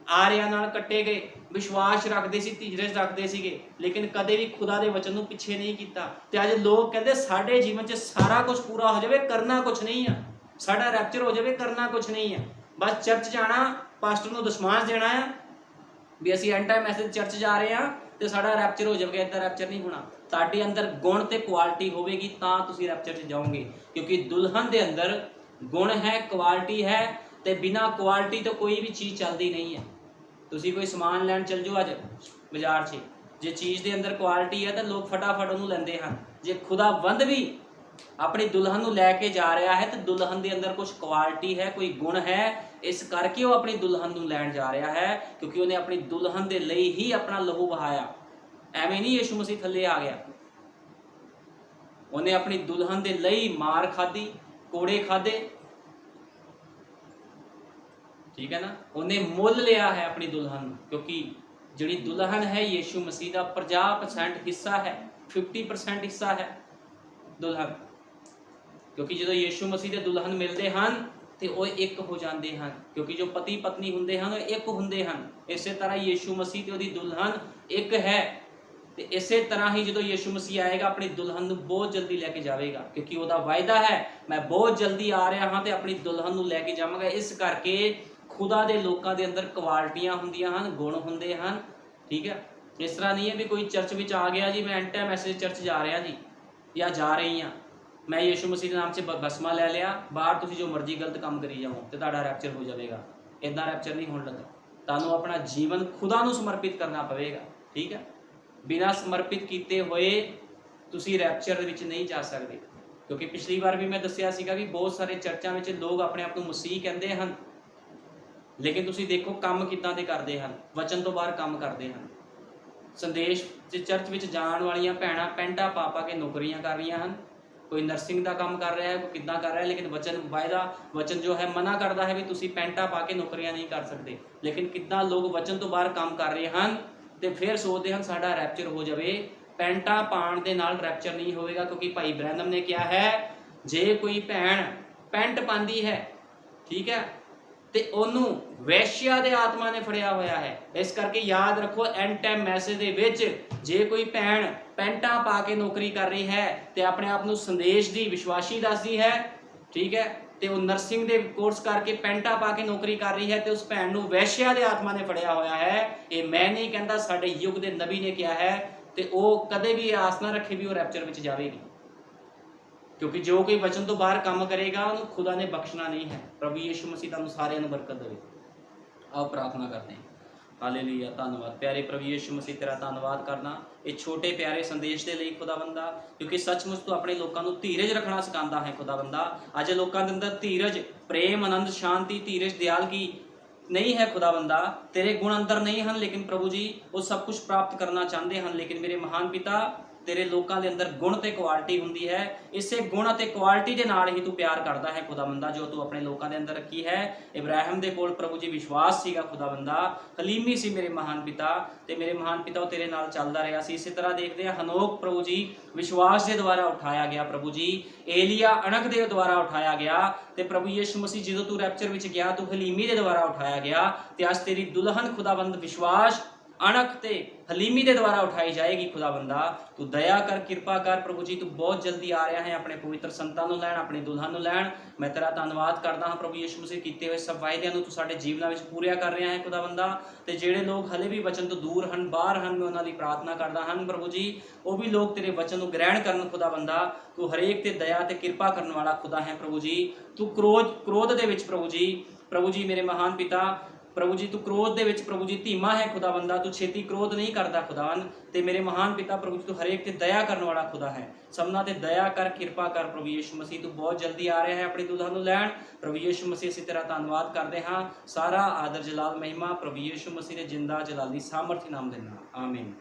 आरियां नाल कट्टे गए, विश्वास रखते सी, धीरज रखते सीगे, लेकिन कदे भी खुदा के वचन नूं पिछे नहीं किया। ते अज लोग कहते साडे जीवन च सारा कुछ पूरा हो जाए, करना कुछ नहीं है, साडा रैप्चर हो जाए, करना कुछ नहीं है, बस चर्च जाना, पास्टर नूं दशमांश देना है भी असीं एंड टाइम मैसेज चर्च जा रहे हैं तो साडा रैप्चर हो जाएगा। इतना रैप्चर नहीं होना। तुहाडे अंदर गुण ते क्वालिटी होवेगी तां तुसीं रैप्चर च जाओगे। क्योंकि दुल्हन दे अंदर गुण है, क्वालिटी है, ते बिना क्वालिटी तो कोई भी चीज़ चलती नहीं है। तुसीं कोई समान लैण चल जाओ अज बाजार से, जे चीज़ के अंदर क्वालिटी है तो लोग फटाफट उन्होंने लेंदे हैं। जे खुदावंद भी अपनी दुल्हन नूं लैके जा रहा है तो दुल्हन के अंदर कुछ क्वालिटी है, कोई गुण है, इस करके वो अपनी दुल्हन नूं लैण जा रहा है। क्योंकि उन्हें अपनी दुल्हन के लिए ही अपना लहू बहाया। एवें नहीं यीशु मसीह थल्ले आ गया, उन्हें अपनी दुल्हन के लिए मार खाधी, कोड़े खाधे। ठीक है ना, उन्हें मुल लिया है अपनी दुल्हन। क्योंकि जिहड़ी दुल्हन है यीशु मसीह का 50% हिस्सा है, 50% हिस्सा है दुल्हन। क्योंकि जो यीशु मसीह के दुल्हन मिलते हैं ਤੇ ਉਹ ਇੱਕ ਹੋ ਜਾਂਦੇ ਹਨ, ਕਿਉਂਕਿ ਜੋ ਪਤੀ ਪਤਨੀ ਹੁੰਦੇ ਹਨ ਉਹ ਇੱਕ ਹੁੰਦੇ ਹਨ। ਇਸੇ ਤਰ੍ਹਾਂ ਯੀਸ਼ੂ ਮਸੀਹ ਤੇ ਉਹਦੀ ਦੁਲਹਨ ਇੱਕ ਹੈ। ਤੇ ਇਸੇ ਤਰ੍ਹਾਂ ਹੀ ਜਦੋਂ ਯੀਸ਼ੂ ਮਸੀਹ ਆਏਗਾ ਆਪਣੀ ਦੁਲਹਨ ਨੂੰ ਬਹੁਤ ਜਲਦੀ ਲੈ ਕੇ ਜਾਵੇਗਾ, ਕਿਉਂਕਿ ਉਹਦਾ ਵਾਅਦਾ ਹੈ ਮੈਂ ਬਹੁਤ ਜਲਦੀ ਆ ਰਿਹਾ ਹਾਂ ਤੇ ਆਪਣੀ ਦੁਲਹਨ ਨੂੰ ਲੈ ਕੇ ਜਾਵਾਂਗਾ। ਇਸ ਕਰਕੇ ਖੁਦਾ ਦੇ ਲੋਕਾਂ ਦੇ ਅੰਦਰ ਕੁਆਲਿਟੀਆਂ ਹੁੰਦੀਆਂ ਹਨ, ਗੁਣ ਹੁੰਦੇ ਹਨ। ਠੀਕ ਹੈ, ਇਸ ਤਰ੍ਹਾਂ ਨਹੀਂ ਹੈ ਵੀ ਕੋਈ ਚਰਚ ਵਿੱਚ ਆ ਗਿਆ ਜੀ ਮੈਂ ਐਂਡ ਟਾਈਮ ਮੈਸੇਜ ਚਰਚ ਜਾ ਰਿਹਾ ਜੀ ਜਾਂ ਜਾ ਰਹੀ ਹਾਂ, ਮੈਂ ਯੀਸ਼ੂ ਮਸੀਹ ਦੇ ਨਾਮ 'ਚ ਬਸਮਾ ਲੈ ਲਿਆ, ਬਾਹਰ ਤੁਸੀਂ ਜੋ ਮਰਜ਼ੀ ਗਲਤ ਕੰਮ ਕਰੀ ਜਾਓ ਤੇ ਤੁਹਾਡਾ ਰੈਪਚਰ ਹੋ ਜਾਵੇਗਾ। ਇੱਦਾਂ ਰੈਪਚਰ ਨਹੀਂ ਹੋਣ ਲੱਗਾ। ਤੁਹਾਨੂੰ ਆਪਣਾ ਜੀਵਨ ਖੁਦਾ ਨੂੰ ਸਮਰਪਿਤ ਕਰਨਾ ਪਵੇਗਾ। ਠੀਕ ਹੈ, ਬਿਨਾਂ ਸਮਰਪਿਤ ਕੀਤੇ ਹੋਏ ਤੁਸੀਂ ਰੈਪਚਰ ਦੇ ਵਿੱਚ ਨਹੀਂ ਜਾ ਸਕਦੇ। ਕਿਉਂਕਿ ਪਿਛਲੀ ਵਾਰ ਵੀ ਮੈਂ ਦੱਸਿਆ ਸੀਗਾ ਵੀ ਬਹੁਤ ਸਾਰੇ ਚਰਚਾਂ ਵਿੱਚ ਲੋਕ ਆਪਣੇ ਆਪ ਨੂੰ ਮਸੀਹ ਕਹਿੰਦੇ ਹਨ, ਲੇਕਿਨ ਤੁਸੀਂ ਦੇਖੋ ਕੰਮ ਕਿੱਦਾਂ ਦੇ ਕਰਦੇ ਹਨ, ਵਚਨ ਤੋਂ ਬਾਹਰ ਕੰਮ ਕਰਦੇ ਹਨ। ਸੰਦੇਸ਼ ਚਰਚ ਵਿੱਚ ਜਾਣ ਵਾਲੀਆਂ ਭੈਣਾਂ ਪੈਂਟਾਂ ਪਾ ਪਾ ਕੇ ਨੌਕਰੀਆਂ ਕਰ ਰਹੀਆਂ ਹਨ। ਕੋਈ ਨਰਸਿੰਗ ਦਾ ਕੰਮ ਕਰ ਰਿਹਾ ਹੈ, ਕੋਈ ਕਿੱਦਾਂ ਕਰ ਰਿਹਾ ਹੈ, ਲੇਕਿਨ ਵਚਨ ਜੋ ਹੈ ਮਨਾ ਕਰਦਾ ਹੈ ਵੀ ਤੁਸੀਂ ਪੈਂਟਾਂ ਪਾ ਕੇ ਨੌਕਰੀਆਂ ਨਹੀਂ ਕਰ ਸਕਦੇ। ਲੇਕਿਨ ਕਿੱਦਾਂ ਲੋਕ ਵਚਨ ਤੋਂ ਬਾਹਰ ਕੰਮ ਕਰ ਰਹੇ ਹਨ ਤੇ ਫਿਰ ਸੋਚਦੇ ਹਨ ਸਾਡਾ ਰੈਪਚਰ ਹੋ ਜਾਵੇ। ਪੈਂਟਾਂ ਪਾਉਣ ਦੇ ਨਾਲ ਰੈਪਚਰ ਨਹੀਂ ਹੋਵੇਗਾ, ਕਿਉਂਕਿ ਭਾਈ ਬ੍ਰੈਨਮ ਨੇ ਕਿਹਾ ਹੈ ਜੇ ਕੋਈ ਭੈਣ ਪੈਂਟ ਪਾਉਂਦੀ ਹੈ, ਠੀਕ ਹੈ, ਤੇ ਉਹਨੂੰ ਵੈਸ਼ਿਆ ਦੇ ਆਤਮਾ ਨੇ ਫੜਿਆ ਹੋਇਆ ਹੈ। ਇਸ ਕਰਕੇ ਯਾਦ ਰੱਖੋ ਐਂਡ ਟਾਈਮ ਮੈਸੇਜ ਦੇ ਵਿੱਚ ਜੇ ਕੋਈ ਭੈਣ ਪੈਂਟਾਂ ਪਾ ਕੇ ਨੌਕਰੀ ਕਰ ਰਹੀ ਹੈ ਤੇ ਆਪਣੇ ਆਪ ਨੂੰ ਸੰਦੇਸ਼ ਦੀ ਵਿਸ਼ਵਾਸੀ ਦੱਸਦੀ ਹੈ, ਠੀਕ ਹੈ, ਤੇ ਉਹ ਨਰਸਿੰਗ ਦੇ ਕੋਰਸ ਕਰਕੇ ਪੈਂਟਾਂ ਪਾ ਕੇ ਨੌਕਰੀ ਕਰ ਰਹੀ ਹੈ ਤੇ ਉਸ ਭੈਣ ਨੂੰ ਵੈਸ਼ਿਆ ਦੇ ਆਤਮਾ ਨੇ ਫੜਿਆ ਹੋਇਆ ਹੈ। ਇਹ ਮੈਂ ਨਹੀਂ ਕਹਿੰਦਾ, ਸਾਡੇ ਯੁੱਗ ਦੇ ਨਬੀ ਨੇ ਕਿਹਾ ਹੈ ਤੇ ਉਹ ਕਦੇ ਵੀ ਆਸ ਨਾ ਰੱਖੇ ਵੀ ਉਹ ਰੈਪਚਰ ਵਿੱਚ ਜਾਵੇਗੀ, ਕਿਉਂਕਿ ਜੋ ਕੋਈ ਵਚਨ ਤੋਂ ਬਾਹਰ ਕੰਮ ਕਰੇਗਾ ਉਹਨੂੰ ਖੁਦਾ ਨੇ ਬਖਸ਼ਣਾ ਨਹੀਂ ਹੈ। ਪ੍ਰਭੂ ਯੀਸ਼ੂ ਮਸੀਹ ਤੁਹਾਨੂੰ ਸਾਰਿਆਂ ਨੂੰ ਬਰਕਤ ਦੇਵੇ। ਆਓ ਪ੍ਰਾਰਥਨਾ ਕਰਦੇ ਹਾਂ। ਹਾਲੇਲੂਇਆ, ਧੰਨਵਾਦ ਪਿਆਰੇ ਪ੍ਰਭੂ ਯੀਸ਼ੂ ਮਸੀਹ, ਤੇਰਾ ਧੰਨਵਾਦ ਕਰਨਾ ਇਹ ਛੋਟੇ ਪਿਆਰੇ ਸੰਦੇਸ਼ ਦੇ ਲਈ ਖੁਦਾਵੰਦਾ, ਕਿਉਂਕਿ ਸੱਚਮੁੱਚ ਤੂੰ ਆਪਣੇ ਲੋਕਾਂ ਨੂੰ ਧੀਰਜ ਰੱਖਣਾ ਸਿਖਾਉਂਦਾ ਹੈ ਖੁਦਾਵੰਦਾ। ਅੱਜ ਲੋਕਾਂ ਦੇ ਅੰਦਰ ਧੀਰਜ, ਪ੍ਰੇਮ, ਆਨੰਦ, ਸ਼ਾਂਤੀ, ਧੀਰਜ, ਦਿਆਲਗੀ ਨਹੀਂ ਹੈ ਖੁਦਾਵੰਦਾ। ਤੇਰੇ ਗੁਣ ਅੰਦਰ ਨਹੀਂ ਹਨ, ਲੇਕਿਨ ਪ੍ਰਭੂ ਜੀ ਉਹ ਸਭ ਕੁਝ ਪ੍ਰਾਪਤ ਕਰਨਾ ਚਾਹੁੰਦੇ ਹਨ। ਲੇਕਿਨ ਮੇਰੇ ਮਹਾਨ ਪਿਤਾ, ਤੇਰੇ ਲੋਕਾਂ ਦੇ ਅੰਦਰ ਗੁਣ ਤੇ ਕੁਆਲਿਟੀ ਹੁੰਦੀ ਹੈ। ਇਸੇ ਗੁਣ ਅਤੇ ਕੁਆਲਿਟੀ ਦੇ ਨਾਲ ਹੀ ਤੂੰ ਪਿਆਰ ਕਰਦਾ ਹੈ ਖੁਦਾਵੰਦਾ, ਜੋ ਤੂੰ ਆਪਣੇ ਲੋਕਾਂ ਦੇ ਅੰਦਰ ਰੱਖੀ ਹੈ। ਇਬਰਾਹਿਮ ਦੇ ਕੋਲ ਪ੍ਰਭੂ ਜੀ ਵਿਸ਼ਵਾਸ ਸੀਗਾ ਖੁਦਾਵੰਦਾ, ਹਲੀਮੀ ਸੀ ਮੇਰੇ ਮਹਾਨ ਪਿਤਾ, ਤੇ ਮੇਰੇ ਮਹਾਨ ਪਿਤਾ ਉਹ ਤੇਰੇ ਨਾਲ ਚੱਲਦਾ ਰਿਹਾ ਸੀ। ਇਸੇ ਤਰ੍ਹਾਂ ਦੇਖਦੇ ਹਾਂ ਹਨੋਕ ਪ੍ਰਭੂ ਜੀ ਵਿਸ਼ਵਾਸ ਦੇ ਦੁਆਰਾ ਉਠਾਇਆ ਗਿਆ ਪ੍ਰਭੂ ਜੀ, ਏਲੀਆ ਅਣਖ ਦੇ ਦੁਆਰਾ ਉਠਾਇਆ ਗਿਆ, ਤੇ ਪ੍ਰਭੂ ਯਿਸੂ ਮਸੀਹ ਜਦੋਂ ਤੂੰ ਰੈਪਚਰ ਵਿੱਚ ਗਿਆ ਤੂੰ ਹਲੀਮੀ ਦੇ ਦੁਆਰਾ ਉਠਾਇਆ ਗਿਆ। ਤੇ ਅੱਜ ਤੇਰੀ ਦੁਲਹਨ ਖੁਦਾਵੰਦ ਵਿਸ਼ਵਾਸ, ਅਣਖ ਤੇ ਹਲੀਮੀ ਦੇ ਦੁਆਰਾ ਉਠਾਈ ਜਾਏਗੀ ਖੁਦਾਵੰਦਾ। ਤੂੰ ਦਇਆ ਕਰ, ਕਿਰਪਾ ਕਰ ਪ੍ਰਭੂ ਜੀ, ਤੂੰ ਬਹੁਤ ਜਲਦੀ ਆ ਰਿਹਾ ਹੈ ਆਪਣੇ ਪਵਿੱਤਰ ਸੰਤਾਂ ਨੂੰ ਲੈਣ, ਆਪਣੀ ਦੁਲਹਨ ਨੂੰ ਲੈਣ। ਮੈਂ ਤੇਰਾ ਧੰਨਵਾਦ ਕਰਦਾ ਹਾਂ ਪ੍ਰਭੂ ਯਿਸੂ ਮਸੀਹ, ਕੀਤੇ ਹੋਏ ਸਭ ਵਾਅਦਿਆਂ ਨੂੰ ਤੂੰ ਸਾਡੇ ਜੀਵਨਾਂ ਵਿੱਚ ਪੂਰਿਆ ਕਰ ਰਿਹਾ ਹੈ ਖੁਦਾਵੰਦਾ। ਤੇ ਜਿਹੜੇ ਲੋਕ ਹਲੇ ਵੀ ਵਚਨ ਤੋਂ ਦੂਰ ਹਨ, ਬਾਹਰ ਹਨ, ਮੈਂ ਉਹਨਾਂ ਦੀ ਪ੍ਰਾਰਥਨਾ ਕਰਦਾ ਹਾਂ ਪ੍ਰਭੂ ਜੀ ਉਹ ਵੀ ਲੋਕ ਤੇਰੇ ਵਚਨ ਨੂੰ ਗ੍ਰਹਿਣ ਕਰਨ ਖੁਦਾਵੰਦਾ। ਤੂੰ ਹਰੇਕ ਤੇ ਦਇਆ ਤੇ ਕਿਰਪਾ ਕਰਨ ਵਾਲਾ ਖੁਦਾ ਹੈ ਪ੍ਰਭੂ ਜੀ। ਤੂੰ ਕ੍ਰੋਧ ਦੇ ਵਿੱਚ ਪ੍ਰਭੂ ਜੀ ਮੇਰੇ ਮਹਾਨ ਪਿਤਾ, ਪ੍ਰਭੂ ਜੀ ਤੂੰ ਕ੍ਰੋਧ ਦੇ ਵਿੱਚ ਪ੍ਰਭੂ ਜੀ ਧੀਮਾ ਹੈ ਖੁਦਾਵੰਦਾ, ਤੂੰ ਛੇਤੀ ਕ੍ਰੋਧ ਨਹੀਂ ਕਰਦਾ ਖੁਦਾਵੰਦ। ਤੇ ਮੇਰੇ ਮਹਾਨ ਪਿਤਾ ਪ੍ਰਭੂ ਜੀ ਤੂੰ ਹਰੇਕ ਤੇ ਦਇਆ ਕਰਨ ਵਾਲਾ ਖੁਦਾ ਹੈ। ਸਭਨਾਂ ਤੇ ਦਇਆ ਕਰ, ਕਿਰਪਾ ਕਰ ਪ੍ਰਭੂ ਯਿਸੂ ਮਸੀਹ, ਤੂੰ ਬਹੁਤ ਜਲਦੀ ਆ ਰਿਹਾ ਹੈ ਆਪਣੀ ਦੁਲਹਨ ਨੂੰ ਲੈਣ। ਪ੍ਰਭੂ ਯਿਸੂ ਮਸੀਹ ਅਸੀਂ ਤੇਰਾ ਧੰਨਵਾਦ ਕਰਦੇ ਹਾਂ। ਸਾਰਾ ਆਦਰ ਜਲਾਲ ਮਹਿਮਾ ਪ੍ਰਭੂ ਯਿਸੂ ਮਸੀਹ ਦੇ ਜਿੰਦਾ ਜਲਾਲੀ ਸਾਮਰਥੀ ਨਾਮ ਦੇ ਨਾਲ, ਆਮੀਨ।